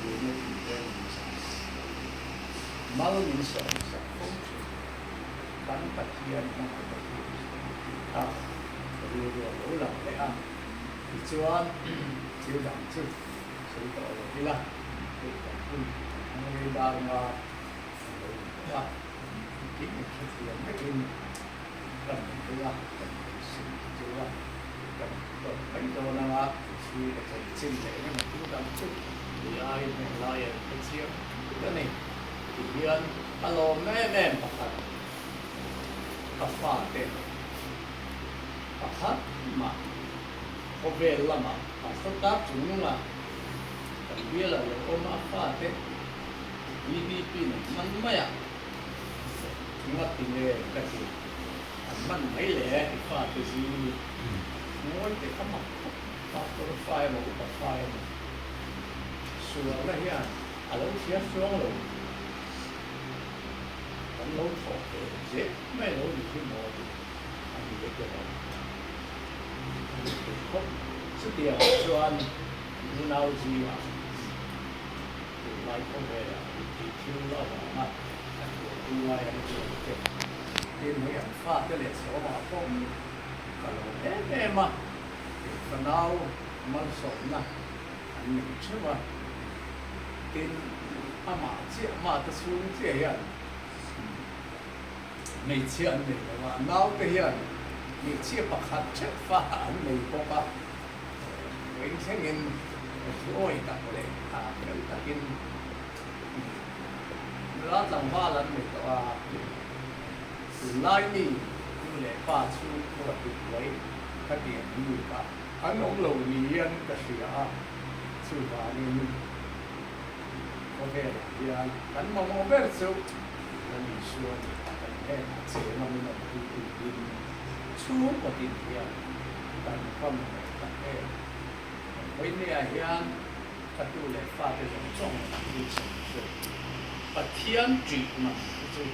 người nó cũng quen mà mình sống sống phong bắn Pathian nó có điều lỗ lòng để ăn thì chuan chiếu đẳng chứ sự tội là đi là thì người ta mà là cái Pathian cái in cần cái là cần sự chứ là cần phải cho nó là suy để phải xin để nhưng mà chúng ta chút thì ai mình lo vậy cái chiếu cái này thì hian alo mẹ mà pha te pakhat ma ovel lama pasota chunga kan biela lo oma pha te bdp na man maya chunga tine ka ti man mai le pha te si mo te kama pa por fire mo pa fire suwa la hian alo sia suang lo lâu thọ dễ mấy lâu thì khi mò thì anh biết cái đó không chút điều cho anh lu nào gì à lại không về là thì thiếu lo mà lu lại anh chưa đến mấy anh phát cái lệ số mà không kalau em mà phần nào malsawmna anh mình chứ mà tin mà ta xuống chia hian mấy chia anh này mà nào cái hian mấy chia bạc hạt chết pha anh này có cả mấy cái nghìn ôi ta có lẽ cái takin Laltlankimi lần này có zirlaiah như lẽ pha xuống có được lấy cái tiền như vậy anh ông lâu niên cái gì à sự và nên ok là anh mong biết số là mình xuống cái cái sẽ mà mình làm cái chú của tiền hian anh không cái cái bên này hian cái tu lệ pha cái trong cái sự Pathian mà cái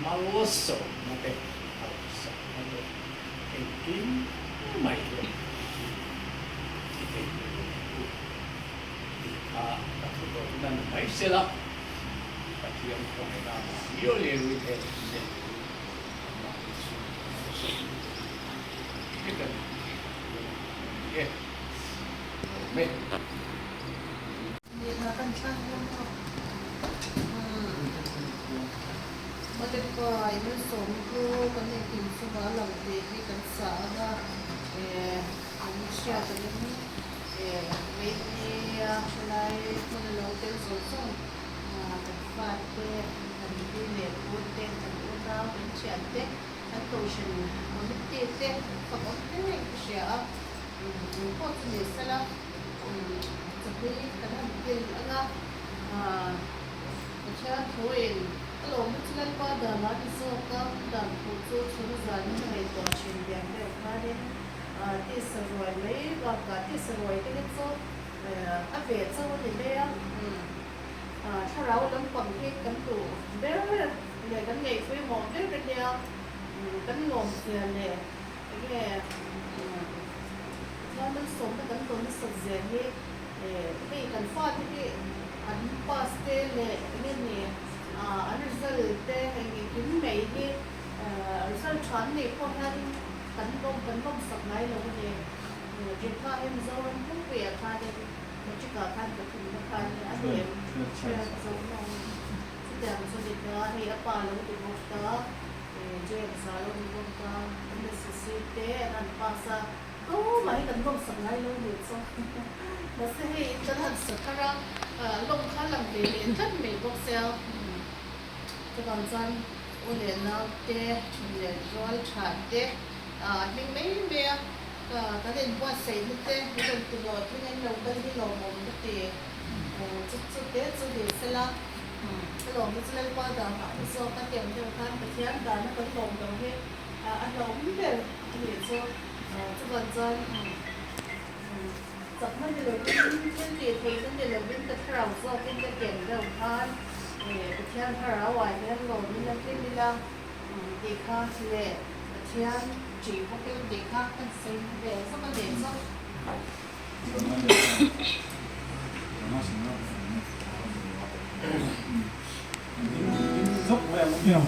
malsawmna cái cái kim mày rồi dan mahse lah Pathian không làm nhiều điều như thế cái mẹ mà cái coi nó sống cô cái này kim số ba làm việc đi cảnh sát đó anh sẽ cho nên mấy cái lại con lâu tên số xong cái phát cái anh đi lên bốn tên anh bốn nào anh chọn tên anh tổ chức một cái tên và một cái này sẽ có cái gì sẽ là cái thằng kia anh cái thôi lawm ṭheuh pa dana ki so ka dan ko chu chhur zan mai to chin biang le kha de ti saroi mai ba ka ti saroi ke chu a ve chu ni le tharau lam pam ke kan tu ber le kan nei phui mo de ke dia kan lawm sia le keมันสมกันตัวนี้สุดเสียนี่นี่กันฟาดที่อันพาสเตลนี่อันresult เต้ให้กินไม่ดี result ชั้นนี่พวกนั้นกันต้มสักไงเราเนี่ยกินข้าวเอ็มโซนพวกเปียกข้าวเด็กมันจะเกิดการกระตุ้นข้าวเนี่ยอันนี้เชื่อโซนเราที่แต่มันสุดเด็ดให้อาปาเราติดบอกตาเจ้าสาวเราติดบอกตาอันนี้สุดเต้อันภาษาไม่กันต้มสักไงเราเนี่ยโซมาเสียจะทันสักครั้งลงข้าวหลังเดียนท่านไม่บอกเซลจะก่อนจันโอเลนาเตะเลนร้อยชาเตะไม่เบียก็เล่นว่าเสียนิดเตะไม่ต้องตัวที่งั้นเราได้ที่เรามองก็เตะจุดเตะจุดเดียวเสร็จละเราไม่จะเล่นว่าแต่ไม่ชอบก็เตะเดียวกันแต่ที่อันนั้นก็ลงตรงที่อันเราไม่เล่นเดี๋ยวจะก่อนจันจับมันเดี๋ยวเป็นเดี๋ยวเป็นเดี๋ยวเป็นแต่เราชอบเป็นแต่เก่งเดี๋ยวกันที่อันถ้าเราไหวเนี่ยเราไม่เล่นที่นี่ละเด็กข้าเลยที่อันจีบพวกเด็กข้าเป็นสิ่งเด็กสักเด็กสักdốc về một điểm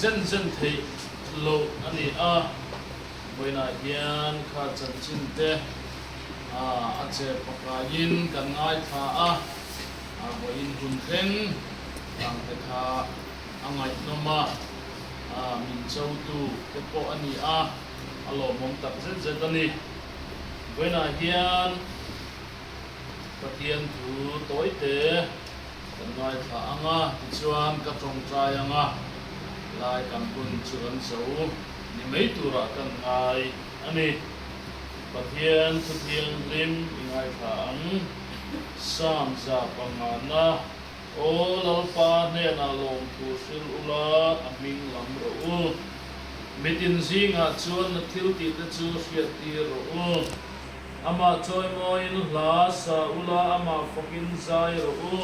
zen thei lo ani boina hian kha chanchin te che pakain kan ngai tha boin hun thleng ang te kha angai noma min chau tu te po ani alo mong tak zet ani boina hian Pathian thu toy te kan ngai tha anga chuan ka tong trai anga lai kan kun chuan so ni mei tura kan ngai ani Pathian thu thiang lim ngai tha ang sam za pangana o lalpa hnenah lawm thu sil ula aming lam ro mitin zinga chuan na thil ti te chu hriat ti ro ama choi moin hla sa ula ama fokin zai ro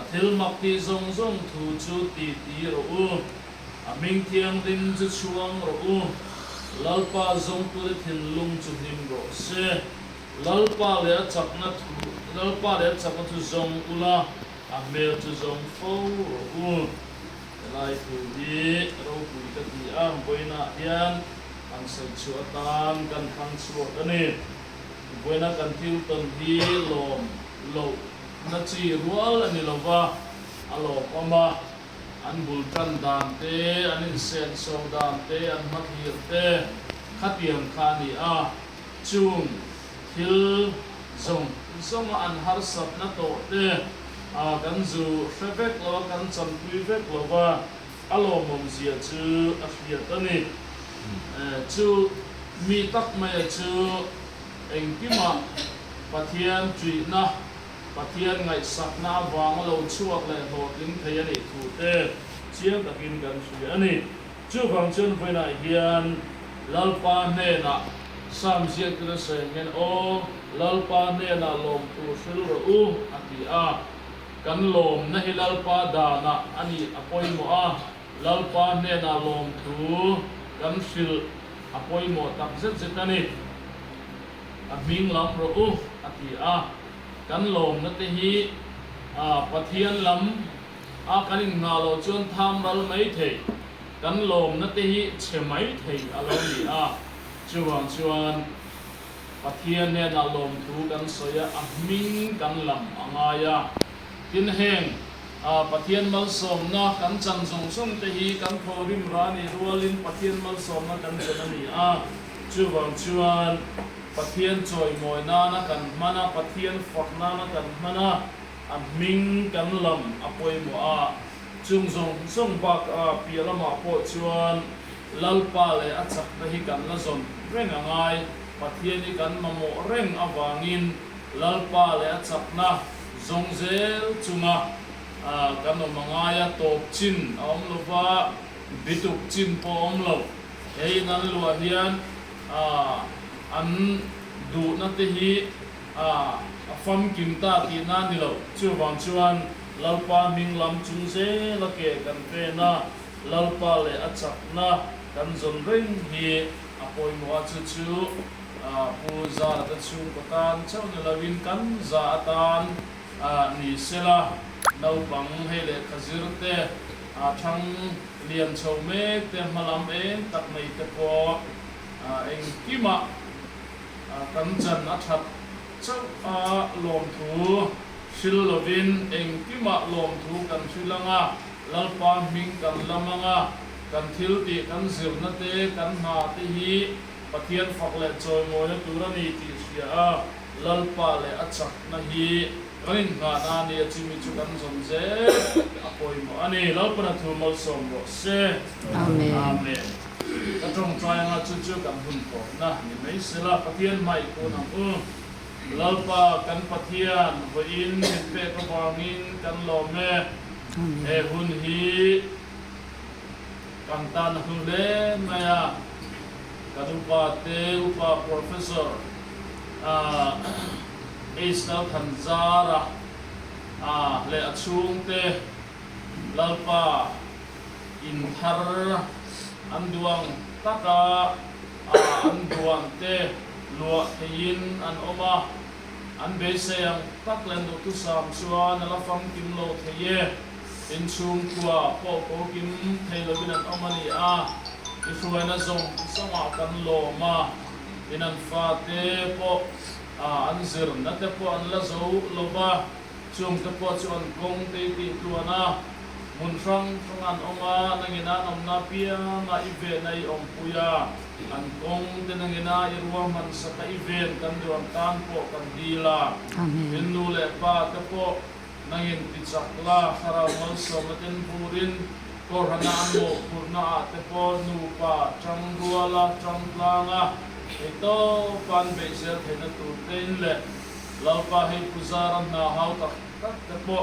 athil makti zong zong thu chu ti ro aming thiang din chu chuang ro lalpa zong tu thin lung chu him ro se lalpa le chakna thu lalpa le chakna thu zong ula amel chu zong fo ro lai thu di ro pui ta ti boina hian ang sai chu atan kan khang chu ani boina kan til ton hi lawm lo na chi rual ani lova alo pama an bulkan dan te an sen song dan te an mathir te khatiam khani chung thil zong an har sap na to te kan zu fevek lo kan chan pui vek lova alo mom zia chu a hriat ani chu mi tak mai chu engkima Pathian tree na Pathian ngai sak na wang lo chuak le hlawhtling thei ani thu te chiang takin kan sui ani chu phang chun voina hian lalpa hnenah sam ziak tu se ngen o lalpa hnenah lawm thu sil ro ati kan lawm na hi lalpa dana ani apoi mo lalpa hnenah lawm thu kan sil apoi mo tak zet ani aming lam ro ati kan lawm na te hi Pathian lam kanin nga lo chuan tham ral mai thei kan lawm na te hi chemai thei alo ni chuan Pathian hnenah lawm thu kan soya aming kan lam angaya tin heng Pathian malsawmna kan chan zong song te hi kan thorim rani rualin Pathian malsawmna kan chan ani chuan Pathian choi moi na kan mana Pathian fakna na kan mana aming kan lam apoi mo chung zong song bak pialama po chuan lalpa le achak na hi kan la zon reng angai Pathian ni kan mamo reng awangin lalpa le achak na zong zel chunga kan mangaya top chin om lova bituk chin po om lo ei nan lua hian an du na te hi fam kim ta ti na ni lo chuan lalpa ming lam chung se la ke kan pe na lalpa le achak na kan zon reng hi apoi mo chu puja ta chung patan chau ni lawin kan za atan ni sela Naupang hele khazir te thang lian chho me te malam tak mai te po engkima kan chan athat chau lawm thu sil lovin engkima lawm thu kan silanga lalpa ming kan lamanga kan thil ti kan zirna te kan na te hi Pathian fakle choi moi turani ti sia lalpa le achak na hi kanin nga na ni chimi chu kan zonze apoi mo ani lalpa thu malsawm ro se amen katong try nga chu kan hun ko na ni mai sila Pathian mai ko na lalpa kan Pathian ho in pe ka bangin kan lome hun hi kan tan hu le maya kadupa te upa professor Jaz Hmar le achung te lalpa inthar anduang taka anduang te lawhtlinna an oma an be se ang taklen do tu sam suan la fam kim lo thei in chung tua po po kim thei lo bin an omani a ifruana zong sanga kan loma in an fa te po an zir na te po an la zo lova chung te po chuan kong te ti tuana mun frang an oma nangina namna pia na ive nai om puya an kong te nangina irwa man sa ka event kan duam tan po kan dila in nu le pa te po nangin tichakla khara malsawmna ten purin kor hana mo purna te po nu pa trangruala tranglanga ito pan beiser thena tu ten le lapa he puzaran na hau tak te po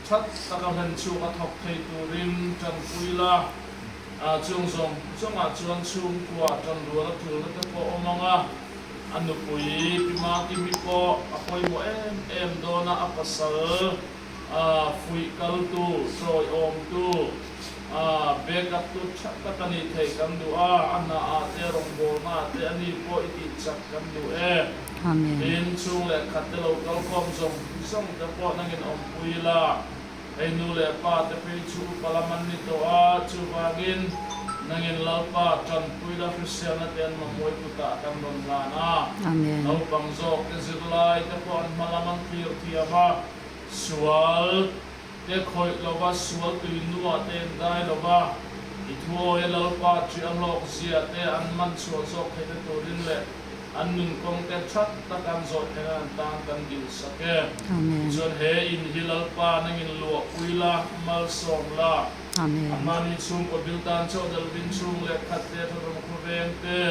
chat takam chu ka thok thei turin trangpuila chung zong chunga chuan chung kwa trangruala thulna te po omanga anu pui KauMakimi po ako'y mo em dona apasal fui kal tu troi om tu backup tu chakka kani thei kan dua ana ate rongbol na ate ani po iti chak kan du amen in chung le khatelo kal kom zong song te po nangin om pui la ai nu le pa te pe chu palaman ni to chu wagin nangin lalpa chan puila Christian na ten mamoy puta kan don lana amen Naupang zok te zirlaiah te po an malaman clear tiama sual te khoi lova sual tu nuwa te dai lova ithuo e lalpa tri alok zia te an man sual zok he te torin le an nun kong te chat takan zot he an tang kan gil sake amen chon he in hilalpa nangin luwa puila malsawmna amen amani chung ko biltan cho dal bin chung le khatte thom ko vente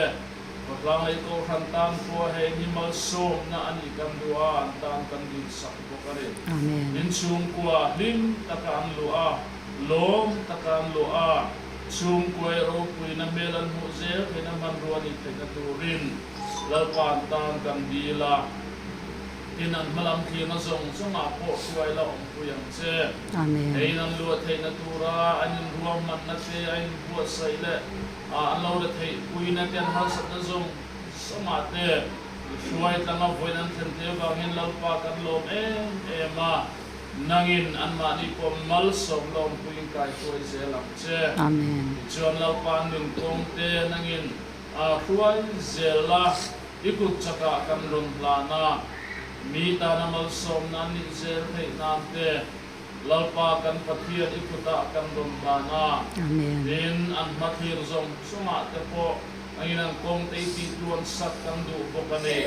ko lang ai ko khantan ko he ni malsawmna ani kan duwa an tan kan din sak ko kare amen in chung ko lim takan lua lawm takan lua chung ko erawh puina melan mu zel hena man ruani theka turin lalpan tan kan dila inan malam khi na zong zonga po suai la om puyang che amen hei nan lu thei na tura anin ruam man na che ain buat sai le an lo le thei pui na ten hal sat na zong sama te suai tanga voinan then te ba ngin lalpa kan lom ma nangin an ma ni po malsawm lom puing kai toi zelam che amen chuan lalpa nun kong te nangin ruai zela ikut chaka kan ron lana mi ta na malsawmna ni zel thei nan te lalpa kan Pathian ikuta kan ron lana amen din an mathir zong suma te po angin an kong te ti tuan sak kan du bokane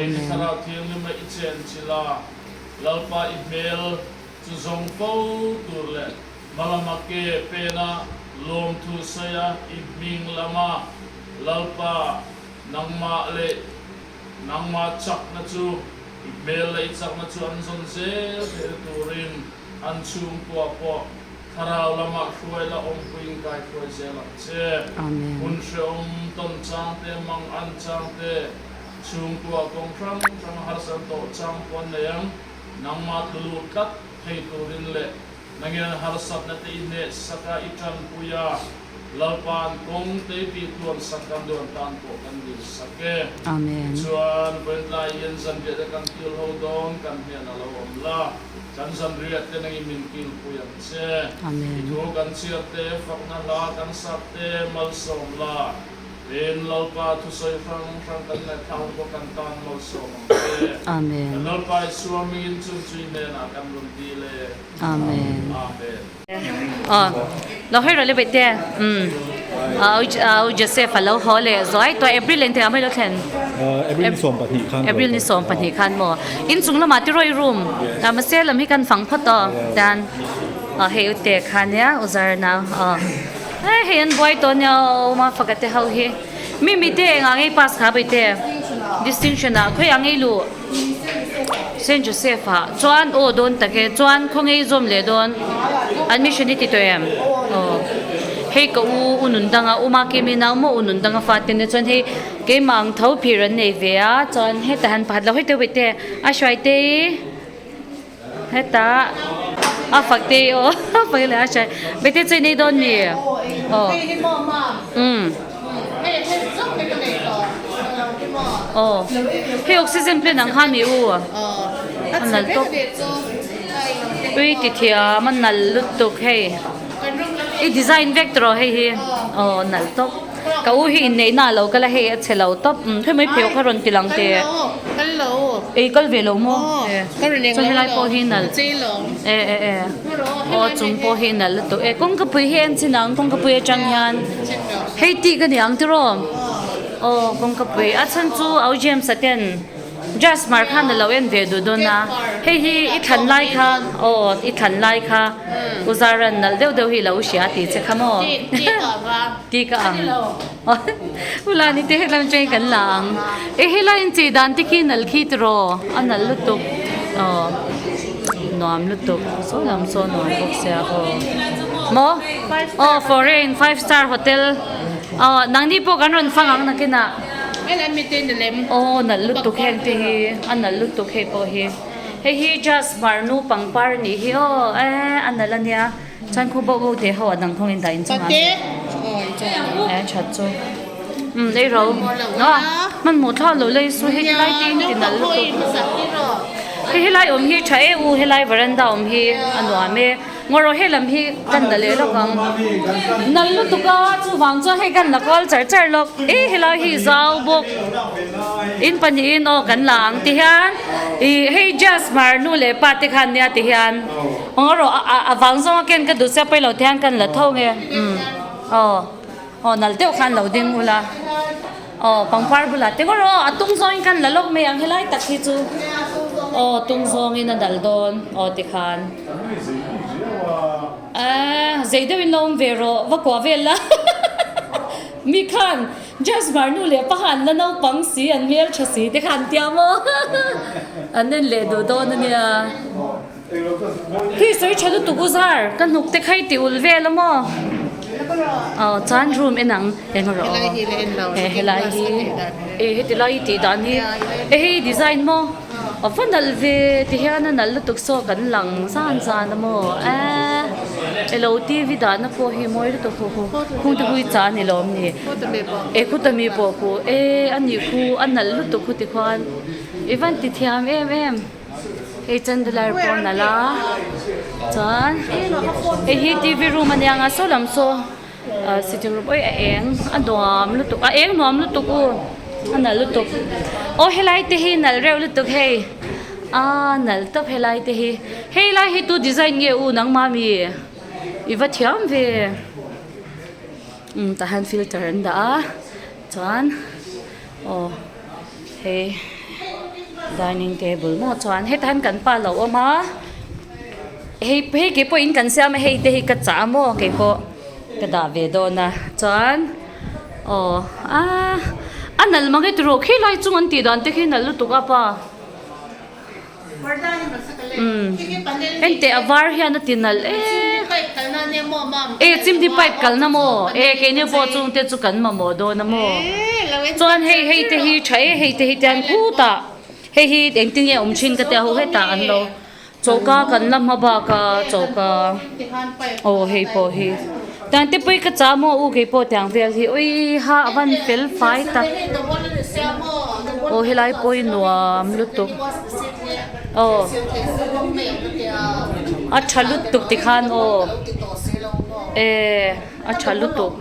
en thara thiang ni ma ichen chila lalpa email chu zong po turle malamake pena lom thu saya ibing lama lalpa nangma le nangma chak na chu email le chak na chu an zon zel the turin an chung po tharaw lama hruai la om puing kai hruai zela che amen hun she om ton chang te mang an chang te chung tua kong tram har san to chang pon le yang nangma tulu tat thei turin le nangin har sat na te ne saka itran puya lalpan kong te pi tuan sakam don tan po kan dil sake amen chuan wen lai yen zan be kan til ho dong kan hian a lawm la kan zan riat te nang min kil puyang che amen thu kan chiat te fakna la kan sap te malsawm la len lalpa thu soi frang kan na thau ko kan tan malsawm te amen lalpa suaming chung chui hnenah kan rum di le amen amen lo hoi le bete au Joseph lo hole zoi to April ente amai lo thlen April ni som pahnih khan April ni som pahnih khan mo in chung lama ti roi room ta ma se lam hi kan phang phato dan he te khan ya uzar na he an boy to nya ma fakate hau hi mi te ngai pass kha bai te distinction na khoi angai lu Saint Joseph ha chuan o don take chuan khongei zom le don admission ti to em hei ko unun danga KauMakimi na mo unun danga fatin chuan hei ke mang ṭheuh phiran nei ve a chuan he ta han phat lo hoi te wete a shwai te heta a fakte o fakle a shai bete chei nei don ni he oxygen plan ang ha mi u at Anal to. sabi ko, ay, ui ti thia man nal lut tuk hei i design vector hei hi nal top ka u hi nei na lo kala hei chelo top thoi mai pheu kharon tilang te hello ei kal velo mo cái này so helai po hi nal chơi lawm chung po hi nal to kong ka pui hen chinang kong ka pui chang hian hei ti ka niang ti ro kong ka pui a chan chu au jem saten Jaz Hmar khan lo en ve du dona hei hi I than lai kha I than lai kha uzaran nal deu deu hi lo sia ti che khamo ti ka ang ula ni te helam chei kan lang hela in chi dan ti ki nal khi tro anal lutuk nuam lutuk so lam so nuam bok sia mo foreign 5-star hotel nang ni po kan ron fangang na kina cái này mình tên là lem nal lutuk heng ti hi anal lutuk he po hi hi Jaz Hmar Naupang par ni hi anal ania chan khu bo bo te ho nang thong in da in changa chat chu erawh man mo tha lo le su he lai tin tin nal lutuk he lai hi tha he lai veranda hi anwa me ngoro helam hi kan dale lo kang nal lutuka chu wang cho he kan nakol char lok helai hi zau bok in panin kan lang ti hian he Jaz Hmar nu le pati khan nia ti hian ngoro awang zo ken ka du se pai lo thian kan la thau nge nal teu khan lo ding ula pangpar bula te ngoro atung zo in kan la lok me ang helai tak hi chu tung zo in dal don ti khan zai deu in lawm vero va kwa vela mi khan Jaz Hmar nu le pahan la Naupang si an mel chasi te khan tiamo anen le do don ania hi soi chadu tu guzar kan nuk te khai ti ul vela mo chan room enang engro helai hi hetilai ti dan hi design mo fanal ve ti hian nal lutuk so kan lang san mo elo tv da na po hi moi to ko khu tu hui cha ni lom ni khu ta mi po ku ani khu anal lutuk khu ti khan even ti thiam em chan dalar po nala chan hi tv room ania so lam so sitting room nuam lutuk nuam lutuk anal lutuk helai te hi nal reu lutuk hei nal top helai te hi helai hi tu design nge nang mami iwa thiam ve tahan filter da chuan hei dining table mo chuan he tan kan pa lo ma hei ke po in kan siam hei te hi ka cha mo ke po ka da ve do na chuan anal mangai tro khilai chung an ti dan te khin nal lutuk apa ente avar hian tinal chim di pipe kal na mo ke ne po chung te chu kan ma mo do na mo chuan hei te hi thai hei te hi tan khu ta hei eng ting ye chin ka te ho he ta an lo choka kan lam ha ba ka choka hei po hi tan te pui ka cha mo ke po tang vel hi oi ha avan fel fai ta helai poi nuam lutuk acha lutuk ti khan acha lutuk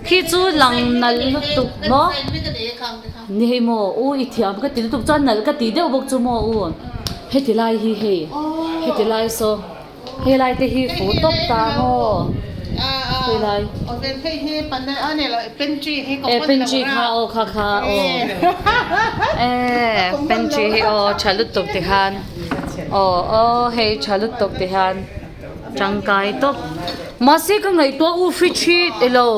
khi chu lang nal lutuk mo ni mo I thiam ka ti lutuk chan nal ka ti deu bok chu mo hetilai hi hetilai so helai te hi fu top ta mo helai pentry kha kha pentry hi chalut tok ti han hei chalut tok ti han changkai top mahse ka ngai to free sheet elo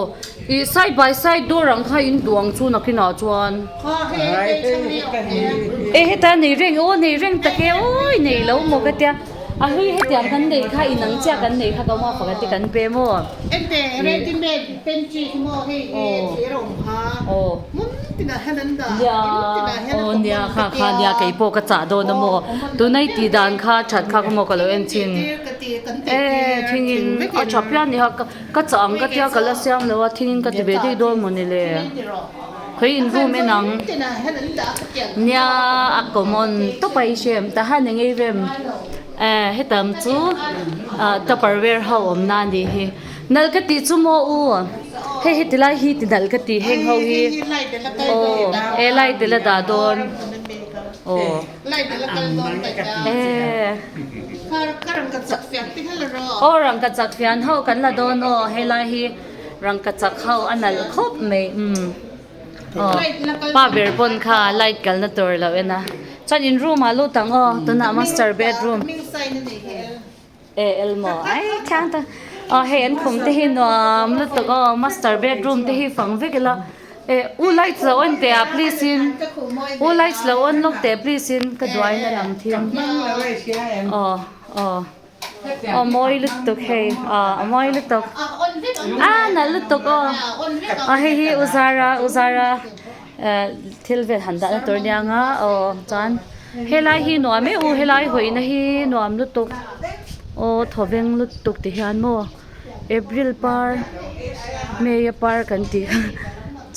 side by side door ang kha in duang chu nakina chuan heta nei reng take nei lo mo ka tia hui hetiam kan nei kha inang cha kan nei kha kauma phagati kan pe mo ente ready made pentry mo hei erawh ha mun tina hanan da nia kha nia kai po ka cha do na mo tu nai ti dan kha chat kha mo ka lo en chin thingin chapian ni ha ka chang ka tia kala siam lo thingin ka ti be dei do mo ni le khoi in room e nang nia akomon to pai shem ta han ngei rem hetam chu tupperware ho om na ni hi nalkati chu mo u he tilai hi ti nalkati heng ho hi lai de la da don lai de la kal don ta karang ka chak fian ti hal ro rang ka chak fian ho kan la don he lai hi rang ka chak ho anal khop me pa ber pon kha light kal na tor lo ena chan in room a lu tang to na master bedroom ming sai na nei he elmo ai chang ta he an khum te hi no lu to master bedroom te hi phang ve kala u lights la on te please in u lights la on lok te please in ka duai na lang thiam moi lu to he moi lu to na lu to he uzara thilve handa na tor nya nga chan helai hi no me u helai hoi na hi no am lu to thoveng lu to ti hian mo April par May par kan ti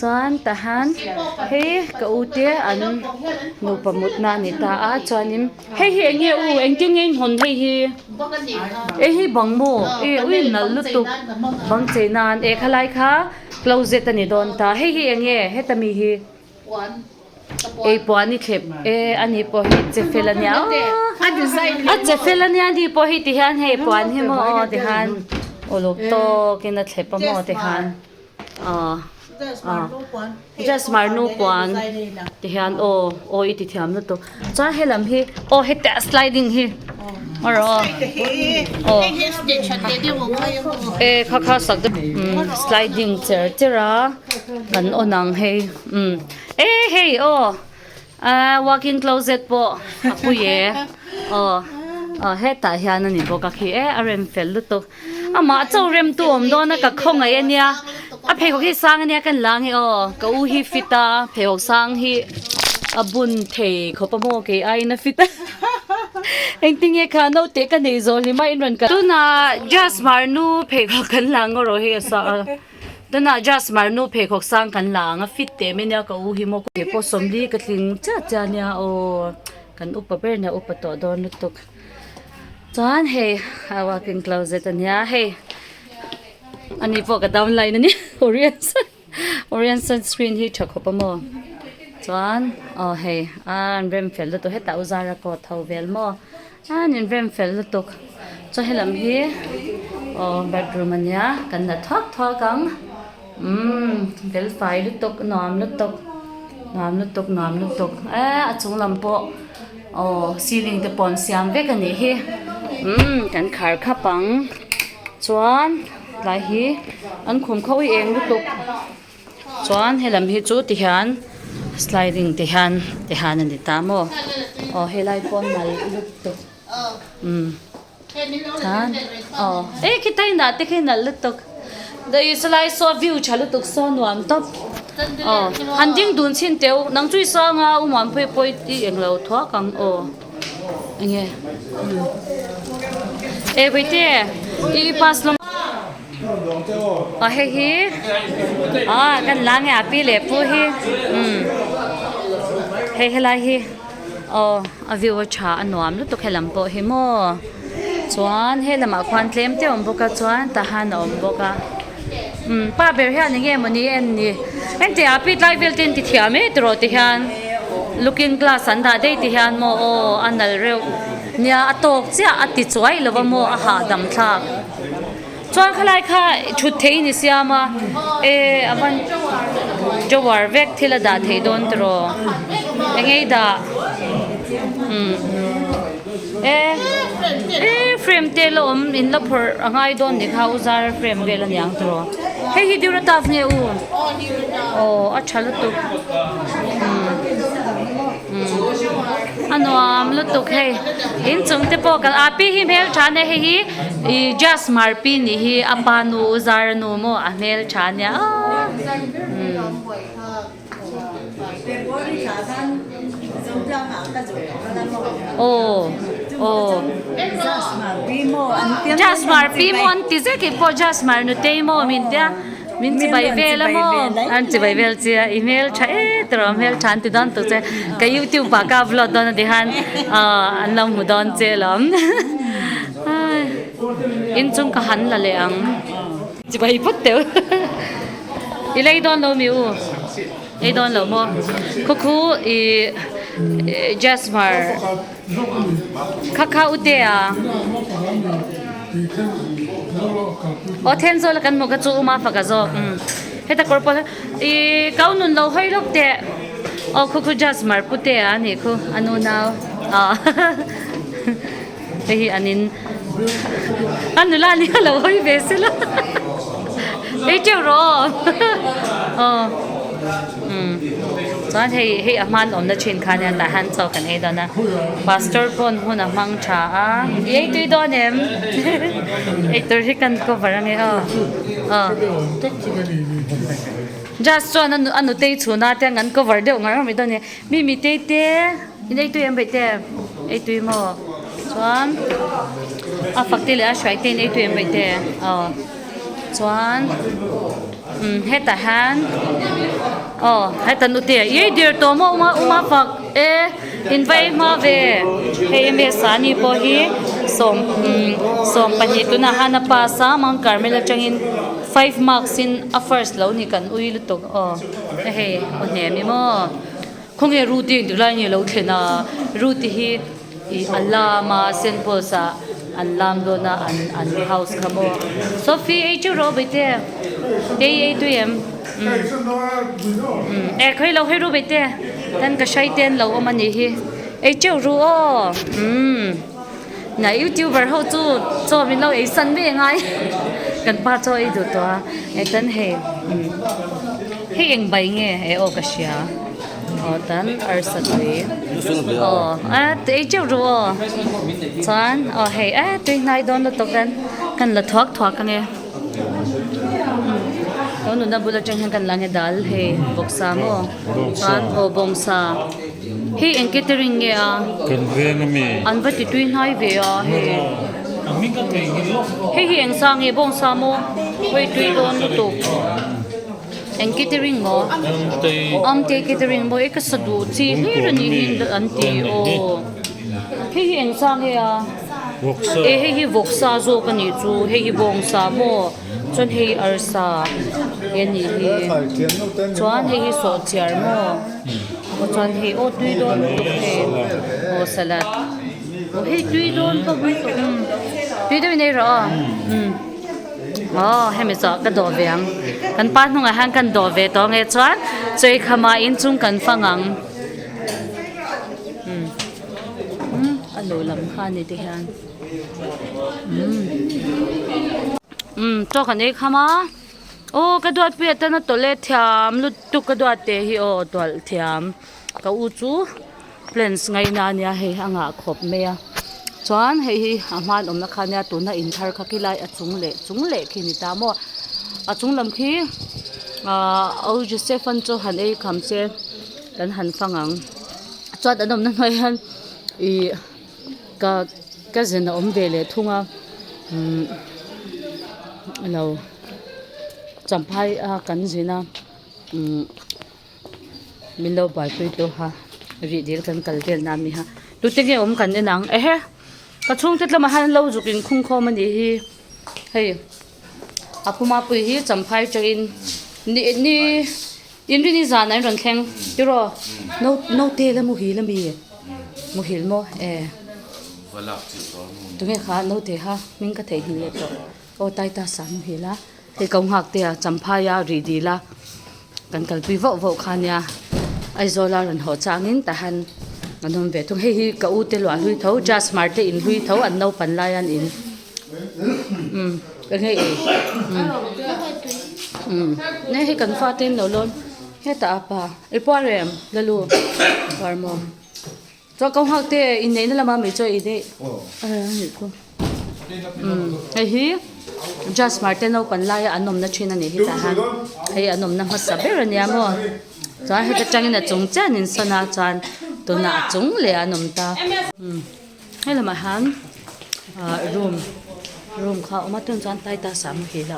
chan tahan he ka ute an no pamut na ni ta a chanim he nge u engting in hon he hi bang mo ui nal lu tu bang che nan khalai kha closet ani don ta he nge he tami hi puan ni khep ani po hi che felania che felania di po hi ti han he puan hi mo ti han olok to kina khep mo ti han Jaz Hmar nu puan ti hian iti thiam na to cha helam hi he ta sliding hi kha sak de sliding chair kan onang he hey walk-in closet po apu ye he ta hian ani bo ka khi rem fel lu to ama chau rem tu om do na ka khong ai ania phei ho hi sang ania kan lang hi ka u hi fita phei ho sang hi abun thei khopa mo ke ai na fita engting e kha no te ka nei zo hi mai ran ka tu na Jaz Hmar nu phei ho kan lang ro hi sa tu na Jaz Hmar nu phei ho sang kan lang a fit te me nia ka u hi mo ke po somli ka tling cha nia kan upa ber na upa to don lutuk chan hey walk-in closet ania hey ani po ka downline ani Orion sunscreen hi thakhopa mo chuan hey an rem fel to heta uzara ko thau vel mo an in rem fel to cho helam hi bedroom ania kan na thak kang vel fai lutok nuam lutok achung lam po ceiling te pon siam ve kan ni hi kan khar kha pang chuan lai hi an khum khoi eng lutuk chuan helam hi chu ti hian sliding ti hian ani ta mo helai pon mal lutuk han kitai na te khin al lutuk the islai so view chalu tuk so nuam top handing dun chin teu nang chui sa nga umam poi ti englo thwa kang nge wait pas lo hi kan lang ya pi le pu hi helai hi a view cha anuam lu to khelam po hi mo chuan helama khwan tlem te om boka chuan ta han om boka pa ber hian nge mani en ni en te api lai vel tin ti thiame tro ti hian looking glass an da dei ti hian mo anal reu nia atok chia ati chuai lova mo a ha dam thak chuan khalai kha thut thei ni siama avan jowar vek thila da thei don tro engei da frame te lawm in la phor angai don ni kha uzar frame vel an yang tro hei hi diura taf nge acha lu tu anuam lu tu hei in chung te po kal api hi mel thane hi Jaz Hmar pi ni hi apa nu uzar nu mo a mel thanya Jaz Hmar pi mo an ti ze ke po Jaz Hmar nu te mo min dia min chi bai vel mo an chi bai vel chi email chae tro mail chan ti don tu che ka YouTube ba ka vlog don di han an lam hu don che lam in chung ka han la le ang chi bai put teu i lei don lo mi u ei don lo mo khu i Jaz Hmar kha ute a o then zo la kan mo ka chu ma fa ka zo heta korpol i kaunun lo hoi lok te o khu Jaz Hmar pute a ni khu anu naw hi anin anu la ni lo hoi ve sila ei cheu ro Chuan hei ahman omna chin khan yan lahan chaw kan ei dona pastor pon hun hmang tha a ei tui don em ei tur hi kan cover ange just chuan anu tei chuna te ngan cover deuh ngar mi done mi te te in ei tui em bai te ei tui mo chuan a fakti le a shwai te ei tui em bai te chuan heta han heta nu te ye dir to mo uma fak invite ma ve he me sani po hi som pani tu na hana pa sa mang karmela changin 5 marks in a first lo ni kan ui lu tok he o ne mi mo khong he routine du lai ni lo thena routine hi i alama simple sa an lam do na an house khamo Sophie ei chu ro bete ei tu em khoi lo hei ro bete tan ka shai ten lo amani hi ei chu ru na YouTuber ho chu cho min lo ei san me ngai kan pa cho ei du to ei tan he eng bai nge e o ka sia tan arsatui ei chu ru chuan hei tui nai don lo to kan la thok ka nge nu na bula chang kan lang he dal he boksa mo chuan bongsa he eng catering nge kan ve na mi an va ti tui nai ve he eng sang he bongsa mo hoi tui don lo to eng catering mo te catering mo ek sadu chi he rani hin an ti he eng sang he he voksa zo kan ni chu he bongsa mo chuan hei arsa eni hi chuan hei so chiar mo chuan hei tui don he salad hei tui don pa bu tui do nei ro hemi zo ka do veang kan pa hnunga hang kan do ve to nge chuan chei khama in chung kan fangang alo lam kha ni te hian cho khane khama ka dot pe ta na tole thiam lu tu ka dot te hi tol thiam ka u chu plans ngai na nia he anga khop me a chuan hei ahman omna khania tu na inthar kha kilai chung le khi ni ta mo chung lam khi Josephan cho han ei kham che kan han fangang chuan anom na noi han I ka zena om ve le thunga lo champhai kan zina milo bai pui to ha ri dil kan kal tel na mi ha tu te nge om kan enang he ka chung te tlama han lo jukin khung kho mani hi hei apuma pui hi champhai chain ni ri ni za nai ron thleng tiro no te la mu hi la mi mu hil mo tu nge kha no te ha min ka thei hi le to tai ta sa mu hila he kong hak te champhai ya ri di la kan kal pi vo khania ai zola ran ho changin ta han anom ve thung he hi ka u te lo hlui ṭheuh Jaz Hmar te in hlui ṭheuh an no pan lai an in nge ne he kan fa ten lo lon he ta apa e porem lalu warmom cho kong hak te in nei na lama me cho ide ni ko hi Jaz Hmar te no pan lai anom na thina ni hi ta han he anom na hasa ber ania mo cha he ta changin a chung chan in sana chan to na chung le anom ta hele ma han room kha ma tun chan tai ta sam hi la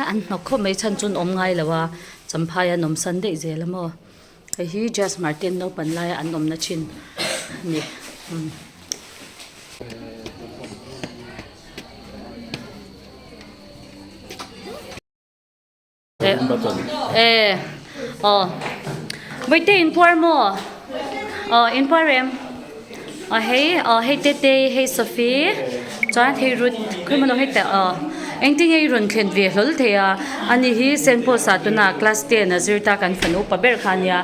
อันนกเขาไม่ชันจุนอมไงเลยว่าจำพายนมสันได้เจแล้วมั้งไอ้ฮีจัสมาร์ตินนปันไลอันนมนัชินนี่ไม่ได้อินพอร์มอินพอร์เรมให้เต้ให้โซฟีจานให้รุ่นคือมันให้แต่เองที่ให้รุ่นเขียนเวียหลุดเทียอันนี้ฮีเซนโพสตุนาคลาสเตียนจิรตากันฝันอุปเบอร์ขานยา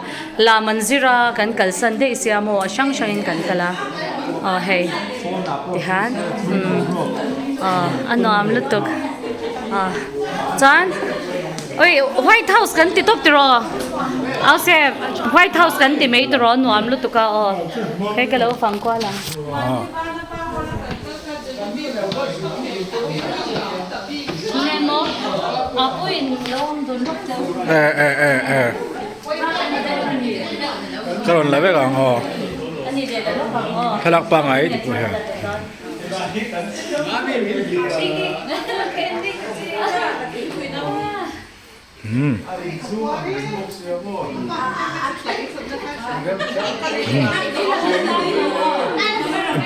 ลามันจิรากันกัลสันเดเซียโมช่างช่างกันกะละให้ที่ฮันอันนั้นลุตุกจานโอ้ย White House กันติดตัวรอเอาเสีย White House กันติดไม่ตัวรอหนูอันลุตุกให้กันแล้วฟังกว่าละเนี่ยโมปุ้ยลองดูลูกเจ้าก็หล่นแล้วไปก่อนอันนี้เดี๋ยวเราฟังถ้ารักปังไงติดไปฮะ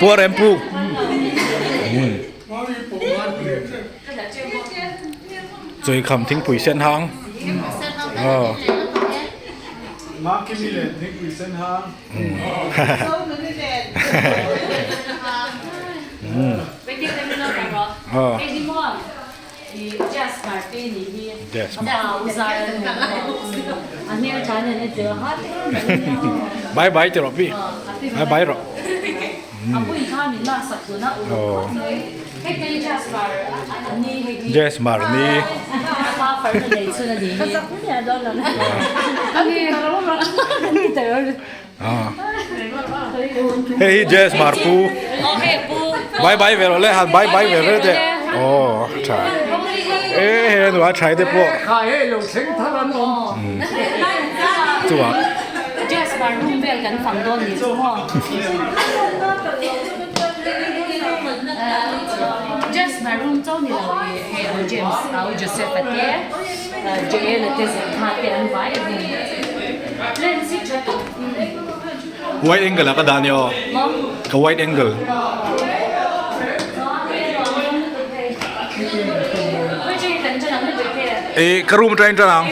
ปัวเรมปูจอยคำทิ้งปุ๋ยเส้นทางมาคิมิเลนทิ้งปุ๋ยเส้นทางไปกินกันไม่ต้องกันหรอไอ้ที่มั่วJaz Hmarปีนี้ดาวซาร์อันนี้ฉันเนี่ยเจอฮัทบายบายจ้ะรอพี่บายบายรอปุ้ยข้ามีน่าสักตัวนะให้เป็น Jaz Hmar อันนี้ให้ดี Jaz Hmar นี่ป้าฝันเลยสุดเลยเขาจะพูดเนี่ยโดนแล้วนะอันนี้เดี๋ยวเฮ้ย Jaz Hmar ปูบายบายเวลาเลยฮัทบายบายเวลาเจ้ใช่เฮ้ยหนูว่าใช้ได้ปุ๊ขายให้ลูกชิ้นทารนมจั่วJaz Hmar รุ่มเบลกันฝั่งโดนนี่จั่วJaz Hmarรุ่มเจ้านี่เราให้เอาเจมส์เอาโจเซฟเต้เจเลเตสท่าเตียนไว้ดีเล่นสิจ๊ะWide angle แล้วก็ดานยอก็ wide angleกระรุมใจจัง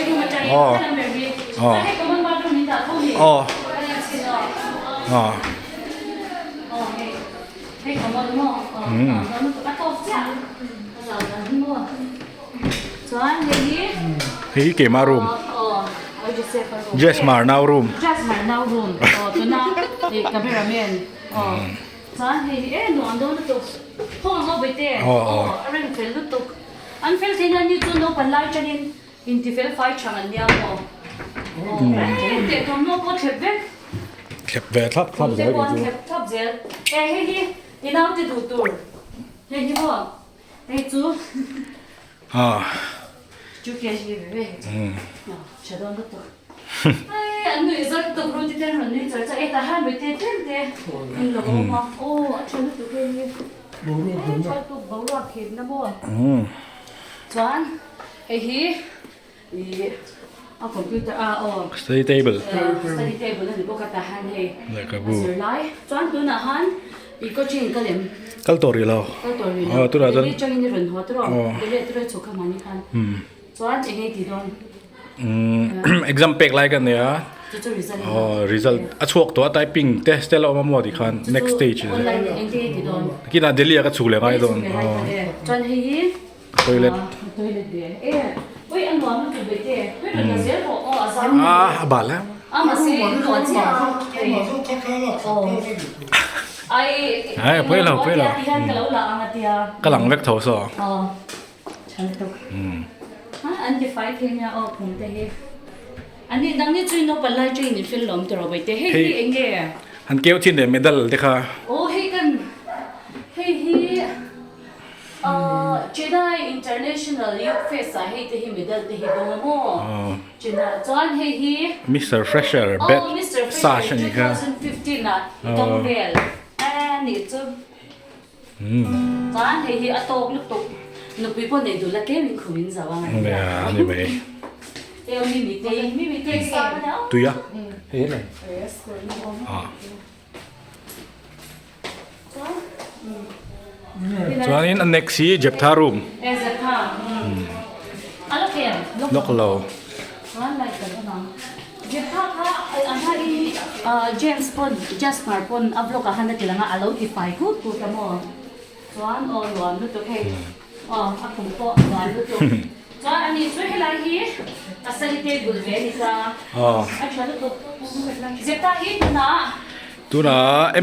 เฮ้ยเก๋มารูมJaz Hmar now room Jaz Hmar now roomตัวน่ะกับพี่รามีนจ้าเฮ้ยหนูอันโดนตุกห้องเราไปเตะอะไรเฟลตุกอันเฟลที่นั่นนี่จุนโนปันไล่จันอินที่เฟลไฟช่างอันยาวเตะตรงโน้ก็เข็บเวทับเจอทับเจอเฮ้ยนี่น้ำที่ดูตัวเฮ้ยพ่อเฮ้ยจูจูเกย์เว้ยเชื่อโดนตุกอันนี้จะตุกรู้ที่เต้นนี่จะแต่หันไปเต้นนี่เราก็มาโอ้ฉันตุกเองฉันตุกเบาหวานเข็มนะบ่จวนไอ้ฮีเอาคอมพิวเตอร์study table นั่นนี่พวกกระต่ายให้zirlaiahจวนตัวน่ะฮันอีกก็จริงก็เลยกัลตัวรีแล้วตัวเราจะจงนี่รุ่นหัวตัวเดี๋ยวตัวโชว์ขมันนี่กันจวนเองกี่ดอนexam pack อะไรกันเนี่ยresult ช่วงตัว typing test แต่เรามาหมดอีกครั้ง next stage กินอะไรเดลี่ก็ชูเลยไงโดนจวนให้toilet เดี๋ยวเฮ้ยอันนู้นมันถูกไปเตะเฮ้ยมันเสียหัวอาจารย์บาดแล้วมาเสียหัวเจ้าเพื่อนเรากำลังเวกโถสอฉันตุกอันที่ไฟเทียนเนี่ยผมเตะอันนี้ดังนี้จุยโนปัลไลจุยนี่ฟิลลมตัวเราไปเตะเฮ้ยเองเงี้ยอันเกี่ยวที่เดเมดัลเด็กค่ะโอ้เฮ้ยกันเฮ้ยJeptha international youth festให้ที่เมดัลที่โดนมั้งJepthaจวนให้Mr. Fresher bet ซาชันอีกค่ะ2015น่ะตรงเวลนี่จุจวนให้อัตโตกลุกตุก no people nei du la ke min khuin zawang nè như vậy eo mi te sa na tùy á thế này cho nên anh next is Jeptha room Jeptha alo kem lock low one like that na Jeptha kha anhari Jaz Hmar pon upload ka hana tilanga alotify ku tu tamo one on one lu to hey akum po one lu to so ani so helai hi asalite bulve ni sa acha lu to Jeptha hi na tu na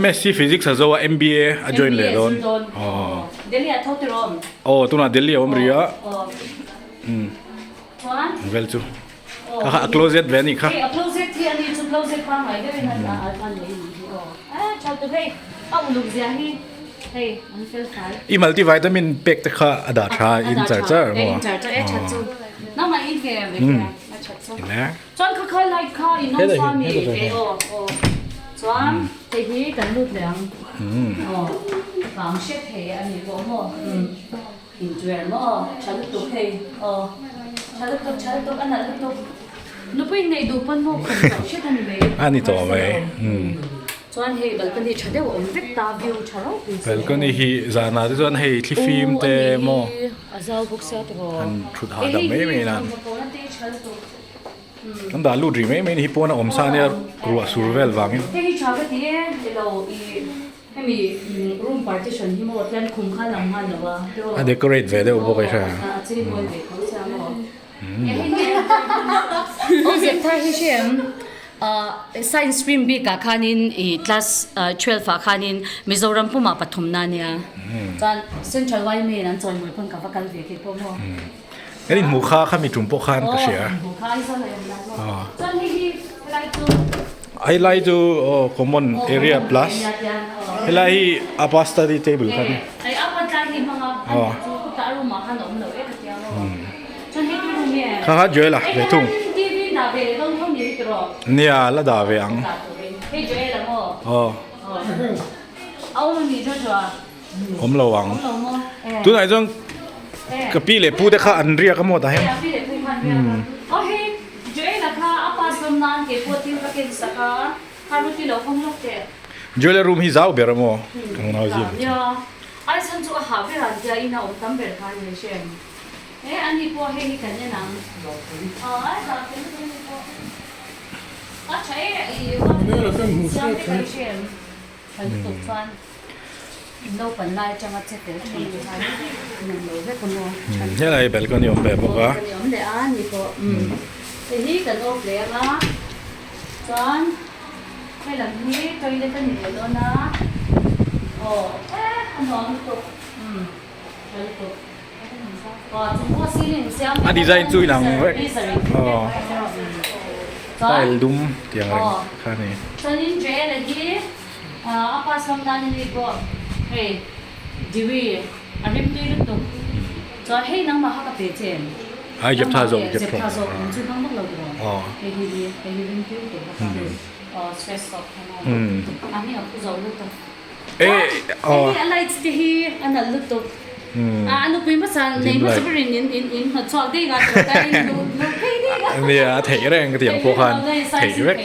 MSc Physics azo MBA a join le don Delhi a thotirom tu na Delhi om ria one vel chu kha closet veni kha hey closet hi ani chu closet pa mai de na an nei chal to hey lu zia hi hey an fel khai I multivitamin pack te kha ada tha in charger mo inthar cha chu na ma in ke ve ke cha chu na chon kha like kha in no sa mi ke chuan te hi kan lut leang bang she the ani bo mo in tuer mo chalu to he chalu to ana lu to nu pui nei du pan mo khon she tan ve ani to mai chuan he balcony chade om vek ta view charo balcony hi zana te chuan hei thli film te mo azau book sa to an thut ha da mai mai nan kan da lu dri mai mai hi pona om sa ne ruwa survel wangin he chaga ti lo I hemi room partition hi mo tlan khum kha lam han lawa a decorate ve de bo kai sha chi mo ve ko sa mo o Jeptha hi shem science stream bi ka khanin class 12 fa khanin Mizoram puma pathumna nia kan central wai me nan choi moi pon ka vakal ve ke po mo cái mu kha kha mi trumpo khan ka sia mu kha isa la yam la chan hi like to I like to common area plus helai apa study table khan ai apa ta hi mga chu ta ru ma han om lo e ka tia lo chan hi tu me kha ha joy la ve tung TV na ve dong thong ni ro nia la da ve ang he joy la mo au ni jo jo om lo wang lo mo tu nai jong ka pi le pu de kha an ria ka mo ta hem pi le pu han ria he joy la kha apa som nan ke potin ka ke saka haru ti lo khong lo te joy room hi zau ber mo kang na ji ya ai san chu ha ve ran ja ina om tam ber kha ni shem ani po he hi kan ne nang ai sa ke ni po acha Ne la kan mu sa kan shem kan tu fan đâu phần lai cho mặt sẽ tới thì mình nấu với con ngon. Thế này balcony om be bo ka. Om để ăn thì có. Thì hi cần ốp để á. Chọn hay làm hi tôi lấy cái này đó na. Không ngon tục. Hơi tục. Trung Quốc ceiling xem. Design chui nang ve. Style dum tiang ren kha ni. Cho nên chế là hi apa som dan ni ko. Hey, diwi, arim tu itu tu. So hey nang maha kape chen. Ai Jeptha zo Jeptha zo, tu nang mak lau. Hey rim tu tu. Stress stop kana. Ani aku zo lu tu. Hey, lights ti hi ana lu tu. Anu pun pasal nei mo seberin in hot chok dei ga kai lu kai dei ga. Nia thei reng ka tiang po khan. Thei rek.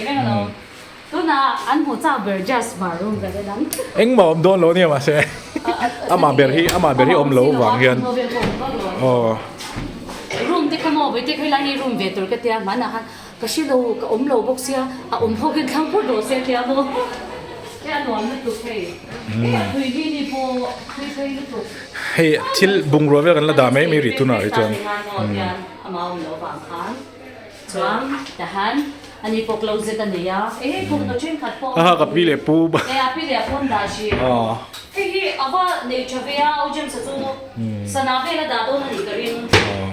Tu na an ho cha ber Jaz Hmar room ga de dang. Eng ma om don lo ni ma se. Ama ber hi om lo wang hian. Room te kamo be te khela ni room ve tur ka tia mana han ka shi lo ka om lo bok sia a om ho gen thang pho do se tia bo. Ya lo am tu ke. Hui gi ni po kai lu tu. Hey til bung ro ve kan la da mai mi ri tu na ri chuan. Ama om lo wang khan. Chuan ta han ani po closet ani ya kung to chen khat po ka pi le pu ba pi le pon da shi hi aba nei chavia au jem sa chu sana ve la da do na ni karin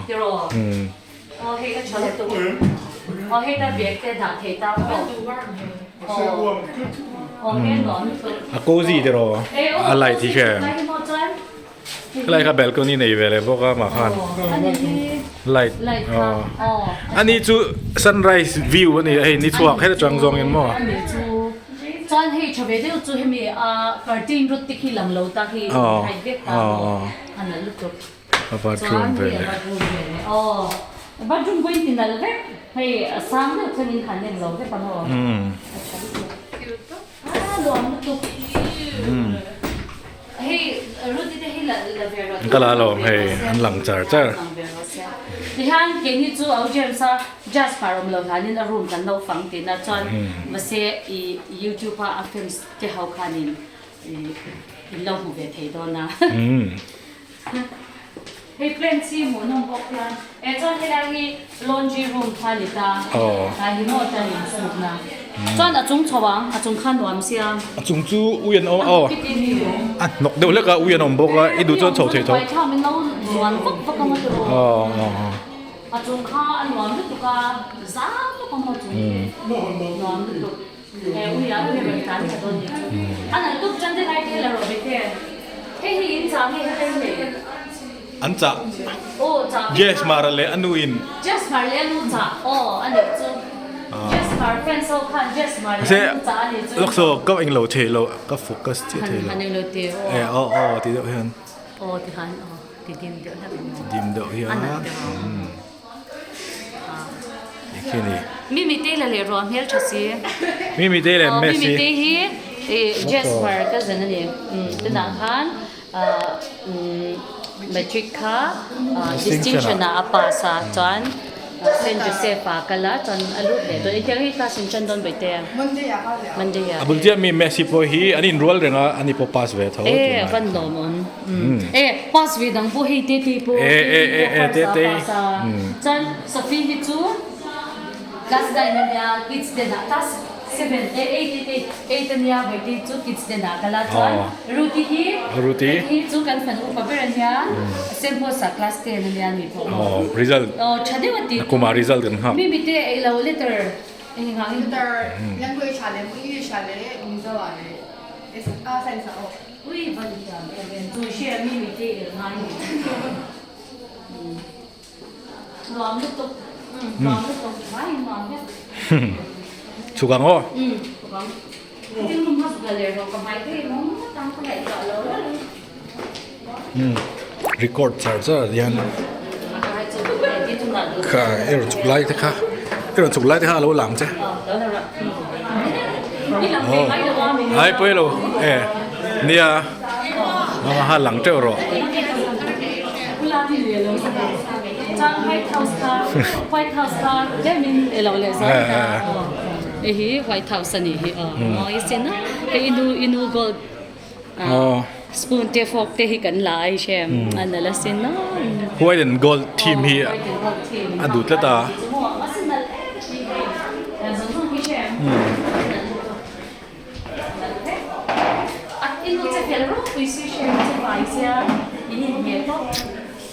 tiro he ka chale to he da bek te da the ta he non a cozy de ro a lai ti she lai ka balcony nei ve le bo ka ma khan light ani chu sunrise view ani hey ni chuak he chang zong in mo chuan hei chabe de chu hemi curtain rut ti khi lang lo ta hi hai vek ta an lu tu bathroom vele bathroom going tinal ve hei sang ne chanin khan ne lo ve pano lawm tu hei ruti te hi la vera kala lo hei an lang char hian ke ni chu au jem sa Jaz Hmar lo hanin a room kan Naupang te na chuan mahse I YouTube a films te hau khanin I lo hu ve thei do na hei plan si mo nom bok yan chuan helai laundry room khani ta hi mo ta ni su na chuan a chung chawang a chung khan nuam siam chung chu uyan an nok deuh leka uyan om boka I du chuan chho thei tho tha min lo nuam bok bok ma tu a chung kha an nuam tu ka za ko ma chung nuam tu uya uya kan ta don ni an tu chan de lai te la ro be te hei in cha hei an cha Jaz Hmar le anu in Jaz Hmar le anu cha ani chu Jaz Hmar friend so khan Jaz Hmar le anu cha ani chu lok so ka eng lo the lo ka focus che the lo han lo te ti do hian ti han ti dim de ha dim do hian ikini mi te la le ro mel chasi mi te le messi mi te hi Jaz Hmar ka zan ani te na khan metric ka distinction na apa sa chuan Saint Joseph kala chuan alu le to ikari ka sin chan don bete Monday ya abul dia mi messi po hi an in roll renga ani po pass ve tho van lawm on pass ve dang po hi te po te chuan Sophie hi chu class guy na ya kids de na tas 7 8 nya beti chu kids de na kala chuan ruti hi chu kan fan upa beran ya sempo sa class 10 na ya ni po result chadewati kuma result kan ha mi bite ai lo letter ai ngang inthar language chale English chale inzawa es science ui ban ja tu share mi bite ngai lawm tu mai ma chugang o tin lum has ga le ro ka mai te no tang ka lai ka lo record charger yan ka chuklai te kha chuklai te ha lo lang che ai poi lo nia ma ha lang te ro White House ka demin elo le sa hi White House ani hi isin na inu gold spoon te fork te hi kan lai shem anala sin na white and gold team hi adu tlata inu che fel ro pi si shem che vai sia ni he ko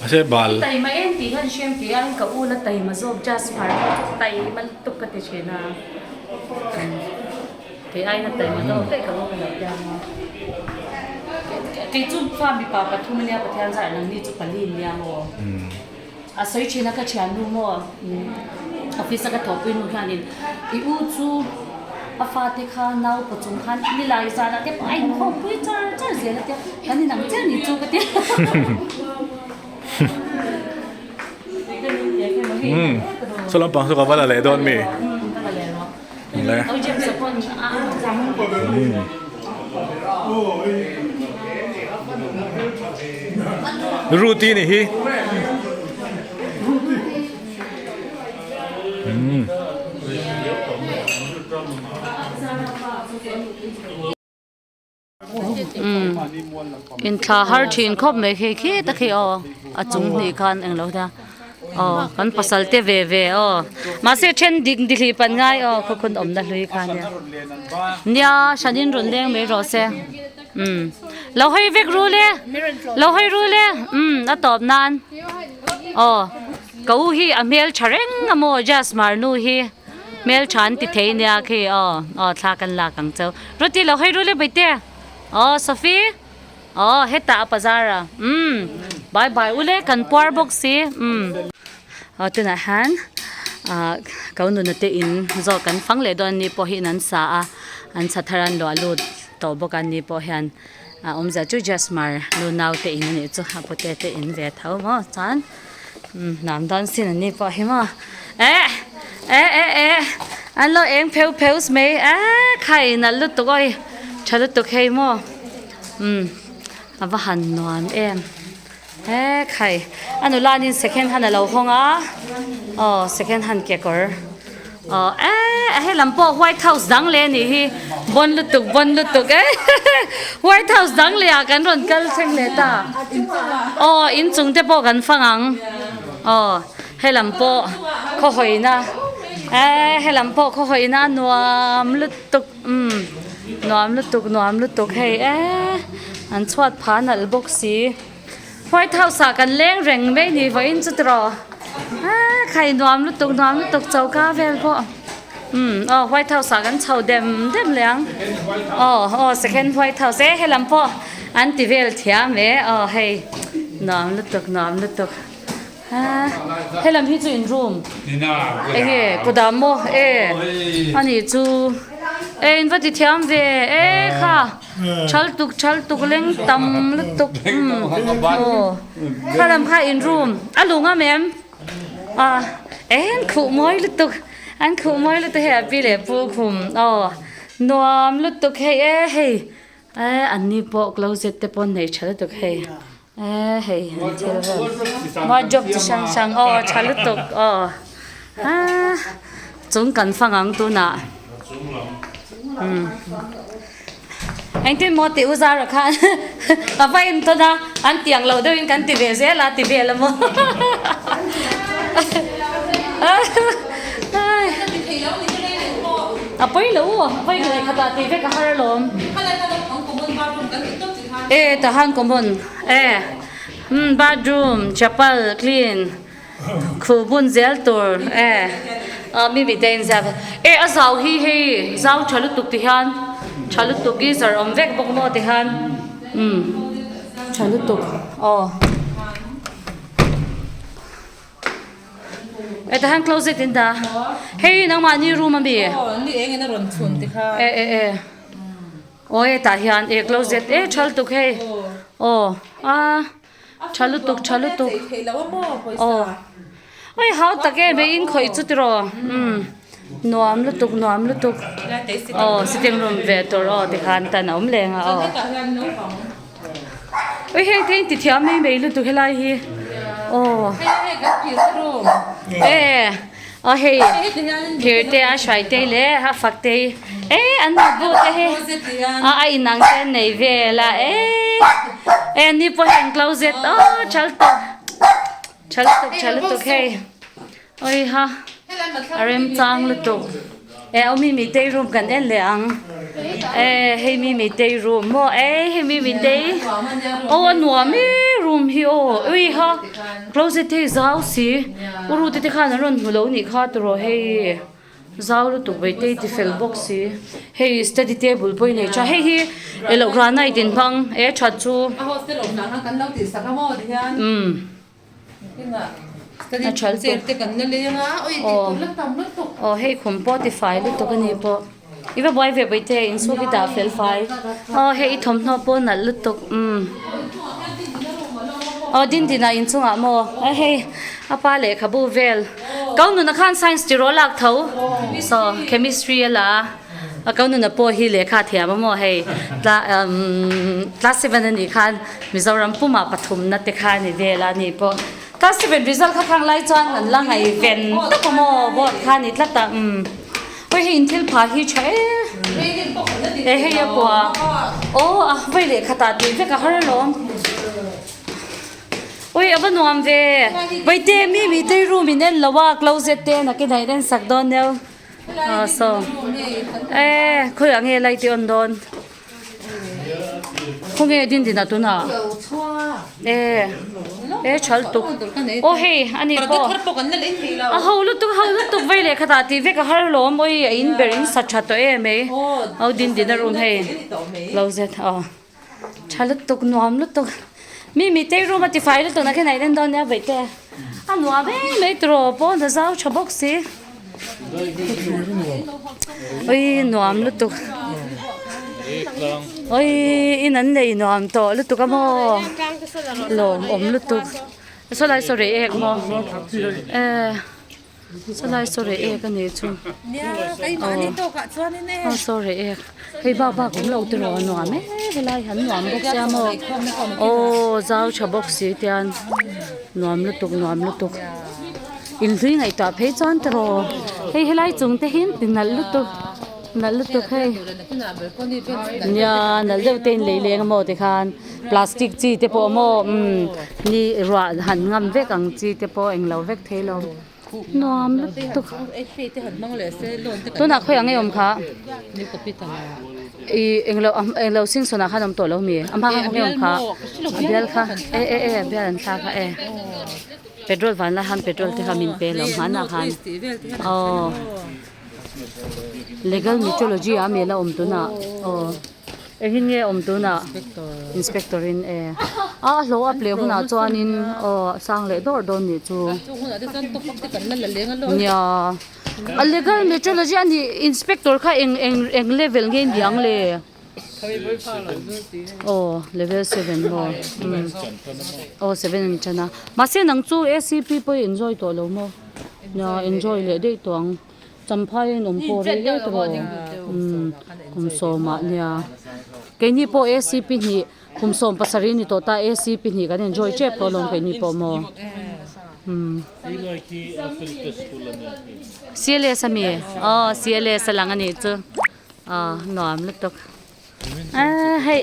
ase bal tai ma en ti han shem ti an ka u la tai ma zo Jaz Hmar tai man tuk ka te chena te ai na tai ma do te ka mo na ya ma ke chu fa mi pa pa thum nia Pathianin nang ni chu palin nia mo a soi chena ka chan nu mo office ka thopin nu khanin I u chu a fa te kha nau pa chung khan ni lai sa na te ai mo pui char je na te ani nang chen ni chu ka te so lam pang so ka wala le don mi le au jem sa pon routine hi inthar har thin khop me khe ta khe a chung ni khan eng lo da kan pasal te ve mahse then ding dili pan ngai khun om na hlui khan nia shanin run leng me ro se lo hoi vek ru le a top nan kau hi a mel thareng amo Jaz Hmar nu hi mel chan ti thei nia khe thla kan la kang chau roti lo hoi ru le baite Sophie heta pazara bye bye ule kan por box si tuna han kaunu na te in zo kan phang le don ni po hi nan sa an satharan lo alu to bokan ni po hian Za chu Jaz Hmar lu nau te in ni chu apote te in ve ṭheuh mo chan nam don sin ani po hi mo an lo eng peu me khai na lu tu oi chalu tu khei mo ava han nuam em khai anu lanin second hand lo honga second hand ke kor he lampo White House dang le ni hi bon lu tuk White House dang le kan ron kal theng le ta in chung te po kan fangang he lampo kho hoina he lampo kho hoina nuam lu tuk he an chhuat phan al boxi White House kan leng reng me ni voin chu tro khai nuam lu tuk chau ka vel po White House kan chau dem leng second White House he lampo an ti vel thiam me hey nuam lu tuk he lam hi chu in room kudamo ani chu in vati thiam ve kha chal tuk leng tam lu tuk khalam kha in room alunga mem en khu moi lu tuk he pi le pu khum nuam lu tuk hey anni po closet te pon nei chal tuk hey ma job chi sang chal tuk chung kan fangang tu na anh tin một tiểu ra rồi khan vậy thôi na anh tiếng lâu đâu anh cần về dễ là về là mo bây lâu bây người ta về cả hai lawm ta hang common bathroom chapel clean khu bun zel tour mi bị tên ra azau hi zau chalu tuk ti hian chalu tuk gi zar om vek bok mo ti hian chalu tuk ta hang closet in da hey nang ma ni room am bi ni eng na ron chun ti kha ta hian closet chal tuk hey chalu tuk thei lawa mo poisa oi how take be in khoi chu tro nuam lu tuk sitting room ve tor ti khan ta nom lenga oi he tein ti thiam me lu tuk helai hi hey ga phir room hey phir te a shai te le ha fak te an bu te he ai nang te nei ve la ni po hang closet chal tuk hey oi ha arem chang lu tuk mi te room kan leang hey mi te room mo hey mi te nuam room hi oi ha closet te zau si uru te khan ron hulo ni kha tro hey zau lu tuk bai te ti fel box si hey study table poi nei cha hey hi elo granai tin phang chat chu hostel of na kan lau ti sakamo dihan study chair te kan na lenga oi ti tu tam lu tuk hey khum Spotify lu tuk ani po iba boy ve bai te in so ki da fel fai hey thom no po na lu tuk din na in chunga mo hey apa le khabu vel kaunu na khan science ti ro lak ṭheuh so chemistry la kaunu na po hi le kha thia mo hey class 7 ni khan Mizoram puma pathum na te kha ni vela ni po class 7 result kha khang lai chuan an la ngai ven ta ko mo bo kha ni tlat ta oi hin thil pha hi chae hey ya po vai le khata ti ve ka har lawm oi aba nuam ve vai te mi te room in lawa closet te na ke dai den sak don neu so khoi ange lai ti on don khonge din na tu na chal tuk hey ani po holu tuk vai le khata ti ve ka har lawm oi in berin sacha to me din na room hey closet chal tuk nuam lu tuk mi te room ati file to na ke nai den don ya bai te nuam me tro po da zau chabok si oi nuam lu tuk oi inan nei nuam to lutuk amo lom lutuk solai sore ek mo solai sore ek ani chu sore ek hei ba kum lo tu ro nuam helai han nuam bok sia mo zau chabok si tian nuam lutuk in ri ngai ta phei chan tro hei helai chung te hin tinal lutuk hei nya nal deu ten le le mo te khan plastic chi te po mo ni ra han ngam vek ang chi te po englo vek thelo nuam lutuk tu na khoi ang em kha englo sing sona khanam to lo mi am ha em kha bial kha bial an kha petrol van la han petrol te khamin pe lo hana khan legal metrology a me la tu na hin nge tu na inspector in lo up le huna chuan in sang le dor don ni chu nya a legal metrology ani inspector kha eng level nge diang le level 7 mo 7 chana mahse nang chu ACP po enjoy to lo mo nya enjoy le de tong champhai nom po re le to kum so ma nya ke ni po ACP ni kum som pasari ni to ta ACP ni kan enjoy che po long ke ni po mo CLS ami CLS lang ani chu nuam lutuk hey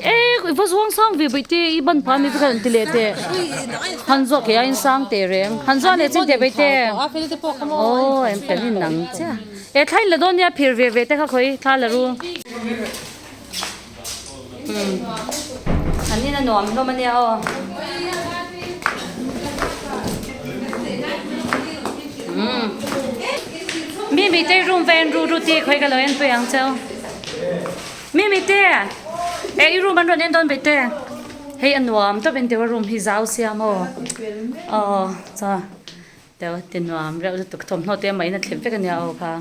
was wrong song vi bite iban pa mi kan tilete hanzo ke in sang te reng hanzo le chin te bite em pelin nang cha thai la don ya phir ve te kha khoi tha la ru ani na nuam lo mania mi te room van ru ti khoi ka lo en tu yang chao mi te room ban ron en don bete hei anuam to ben te room hi zau sia mo cha te nuam re tuk thom no te mai na thlep ve kan ya kha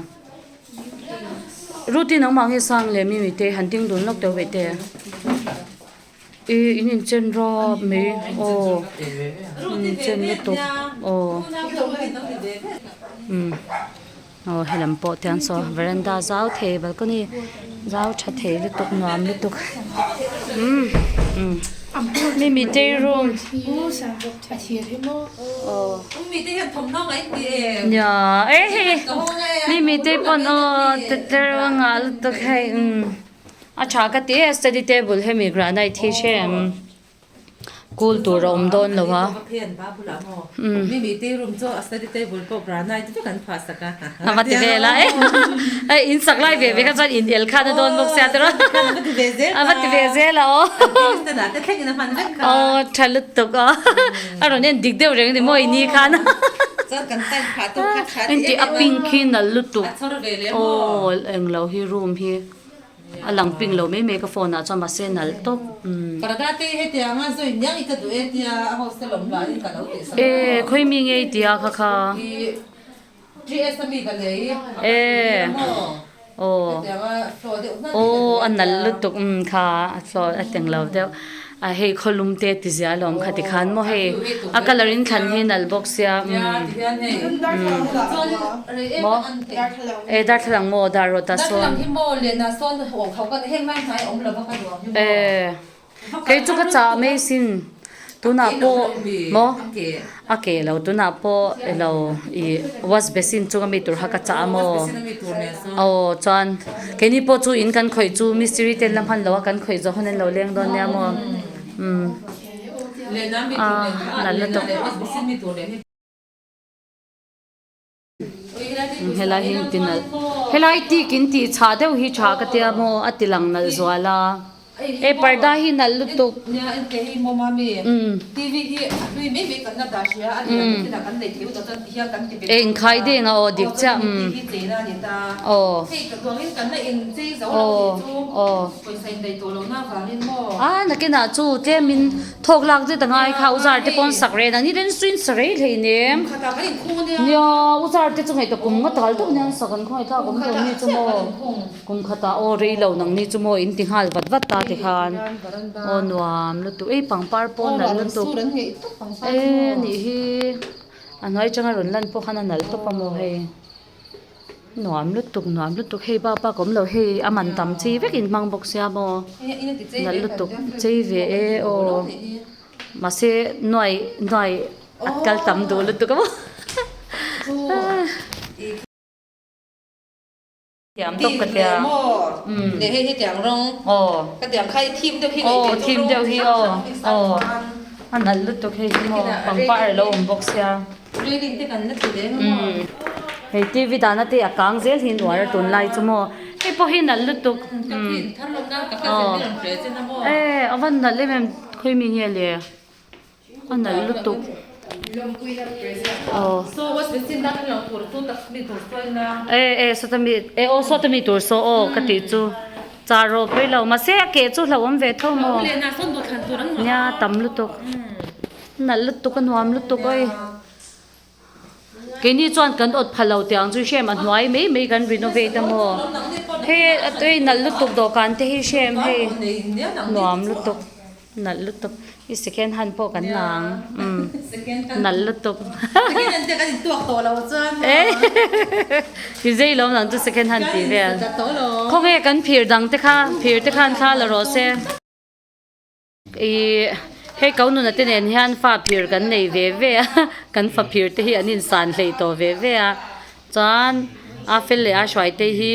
routine ang mang sang le mi te hunting dun lok te bete in chen ro me chen le to helam po tian so veranda zau the balcony zau tha the lutuk nuam lutuk mi te room ya mi te pon te nga lutuk hai acha ka te study table he mi granite thi shem cool to rom don lova mi te room cho study table po granite tu kan phasaka amati vela insak lai ve ka chan in el kha da don bok sia tro amati ve la thalut to ka aro nen dik de reng ni moi ni khan kan tan kha to kha enti aping khin na lutu englo hi room hi alang ping lo me ka phone a chama senal to karagate he tia nga zo nyang ika du etia hostel om la in ka lo te khoi mi nge tia kha GS mi ka le anal lutuk kha so ateng lo de hei kholum te ti zia lom khati khan mo hei a colorin khan he nal box ya mo dar thlang mo dar rota so mo le na son ho khau ka heng mang thai om lo ba ka do ke chu ka cha me sin tuna po mo ake lo tuna po lo was besin chu mi tur ha ka cha mo chan ke ni po chu in kan khoi chu mystery tel lam han lo kan khoi zo honen lo leng don ya mo le na mi tu le helai tin helai ti kin ti cha deu hi cha ka tia mo atilang nal zwala parda hi nal lutuk nya en ke hi mo mami TV hi lui me me kan na da shia ani na kan nei thiu to hian kan ti en khai de nga o dik cha hi te na ni ta hei ka tuang in kan na in chei zo lo ni chu koi sai dei to lo na vanin mo na ke na chu te min thok lak je tangai kha uzar te pon sakre na ni den swin sare le ne khata kan in khu ne nya uzar te chu ngai to kum nga tal to nya sakan khoi tha kum to ni chu mo kum khata o re lo nang ni chu mo in ti hal wat wat ta ti khan o nuam lu tu pang par pon na lu tu ni hi anoi changa ron lan po khana nal to pa mo he nuam lu tuk he ba kom lo he aman tam chi vek in mang bok sia mo nal lu tuk chei ve o mahse noi atkal tam do lu tuk mo tiam tok ka tia để hay tiang rong cái tiang khai thim đâu hi thim đâu hi anh nal lu tuk he mo pang par lo bok sia lui din te kan na ti de mo hei TV dana te akang zel hin war tun lai chumo he po hin nal lutuk thar lo na ka ka zen ron pre chen na mo awan nal le mem khoi mi he le an nal lutuk so was been sin that lo tur tu tak mi tur so na sotami tur so ka ti chu charo pe lo ma se ke chu lawm ve tho mo le na son do khan tur an nya tam lutuk nal lutuk an nuam lutuk oi cái ní chọn cần ốt phalo tiếng chú xem ăn hoài mấy cần renovate mo he tôi nal lúc tục đồ can thế he xem he nuam lúc tục nal lúc tục cái second hand po cần nàng nal lúc tục second hand cái tuộc tổ lâu chân cái dây lâu nàng tu second hand tí về không nghe cần phiền đằng thế khan kha là rồi xe he kau nu na te nen hian fa phir kan nei ve kan fa phir te hi anin san hlei to ve a chan a fel le a shwai te hi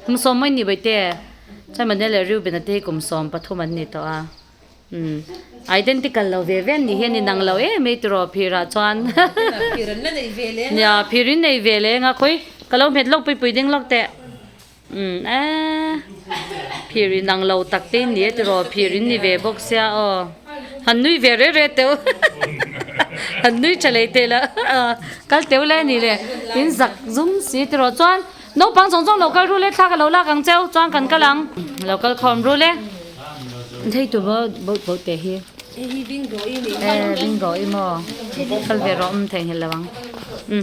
kumso mai ni bai te chai man le riu ben te kumsom pathum an ni to a identical lo ve ni hian ni nang lo me tro phira chan phirin na nei ve le ya phirin nei ve le nga khoi kalo met lok pui ding lok te phirin nang lo tak te ni tro phirin ni ve bok sia han nui ve re teu han nui chale te la kal teu le ni le in zak zum si tro chuan Naupang chong local rule thla ka lo la kang cheu chuan kan ka lang local khom rule thei tu bo te hi hi bingo i ni bingo i mo kal ve rom theng hel lawang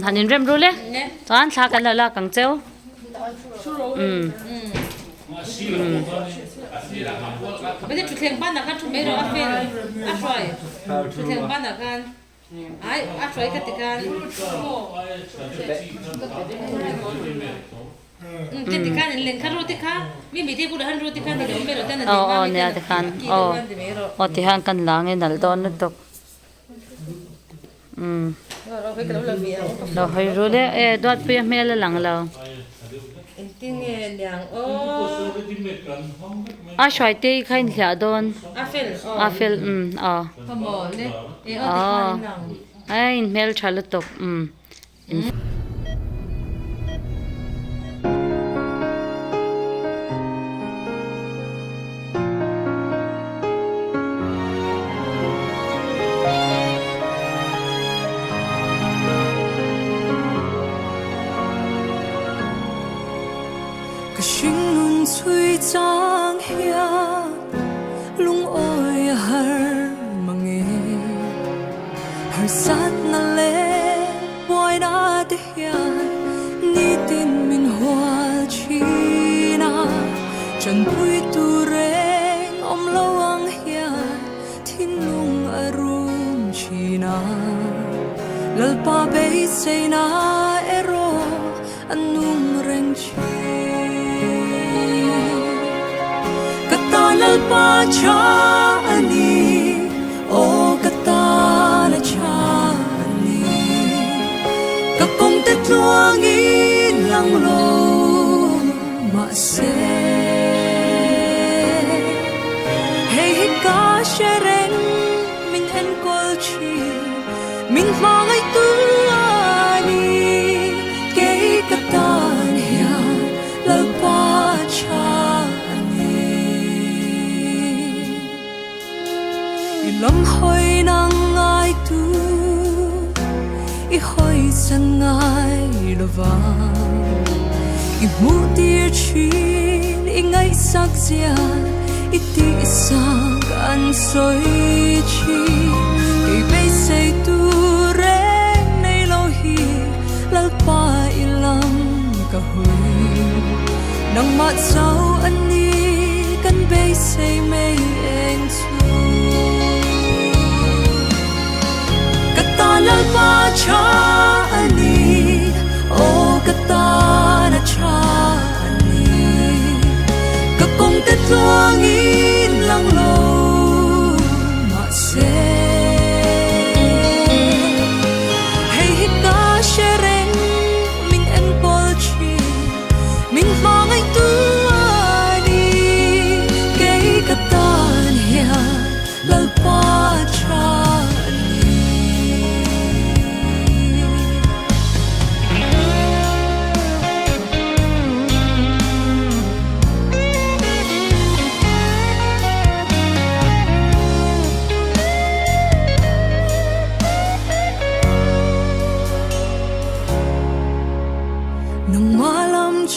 hanin rem rule chuan thla kan la kang cheu bây giờ chụp ban là kan chụp mấy rồi a fel a xoay chụp ban là kan ai a xoay cái tikan cái tikan lên kan roti kan mi te pura han roti kan de me ro tan na ne te kan ti han kan lang en dal don tok lo hoi rule dot pe me la lang lo tiếng liang a shwai te khain hla don a fel mo le ai mel chalatok Suy trang hian lung oi har mange har sat na le boy na te hian ni tin min hwal china chan pui tu reng om lawang hian thin lung arum china lalpa be seina erawh anum reng chi lalpa cha ani o katala cha ani ka kong te tuang in lang lo mahse hey ka shereng min en kol chi min hmang ai tu ani ke katan hian lalpa cha ani i hoi san ngai lova i mu tir chin i ngai sak zia i ti sak an soi chi i be say tu re nei lo hi lal pa i lam ka hui nang mat sau an ni kan be say mei en chu kata lal pa cha ani o kata na cha ani ka kong te tuang in lang lo mahse hey hika shereng min en pol chi min hmang ai tu ani ke kata hian lal pa cha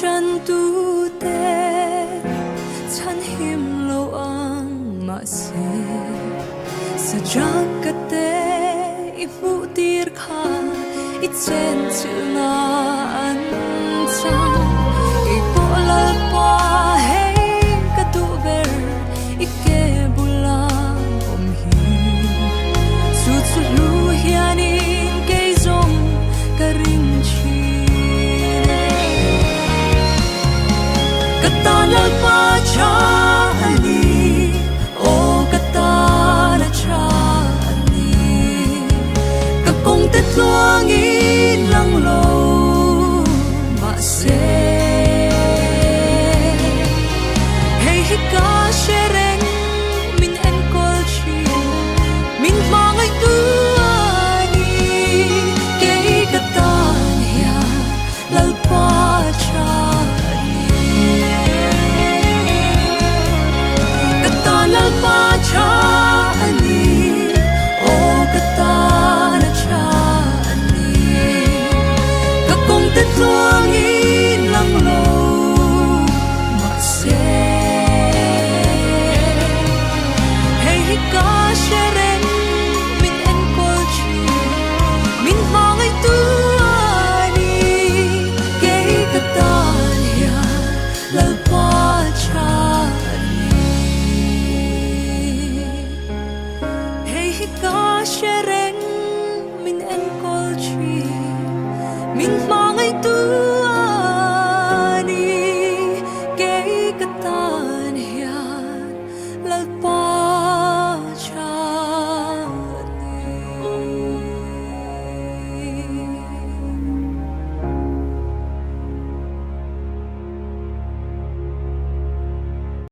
chân tu te chan him lo ang mahse sa jakate i mu tir kha i chen chil na an chang i ko lal pa hey ka tu ber i ke bulang om hi su chu lu hian in ke zong ka ring chi kata lal pa cha ani o kata na cha ani ka kong te tuang in lang lo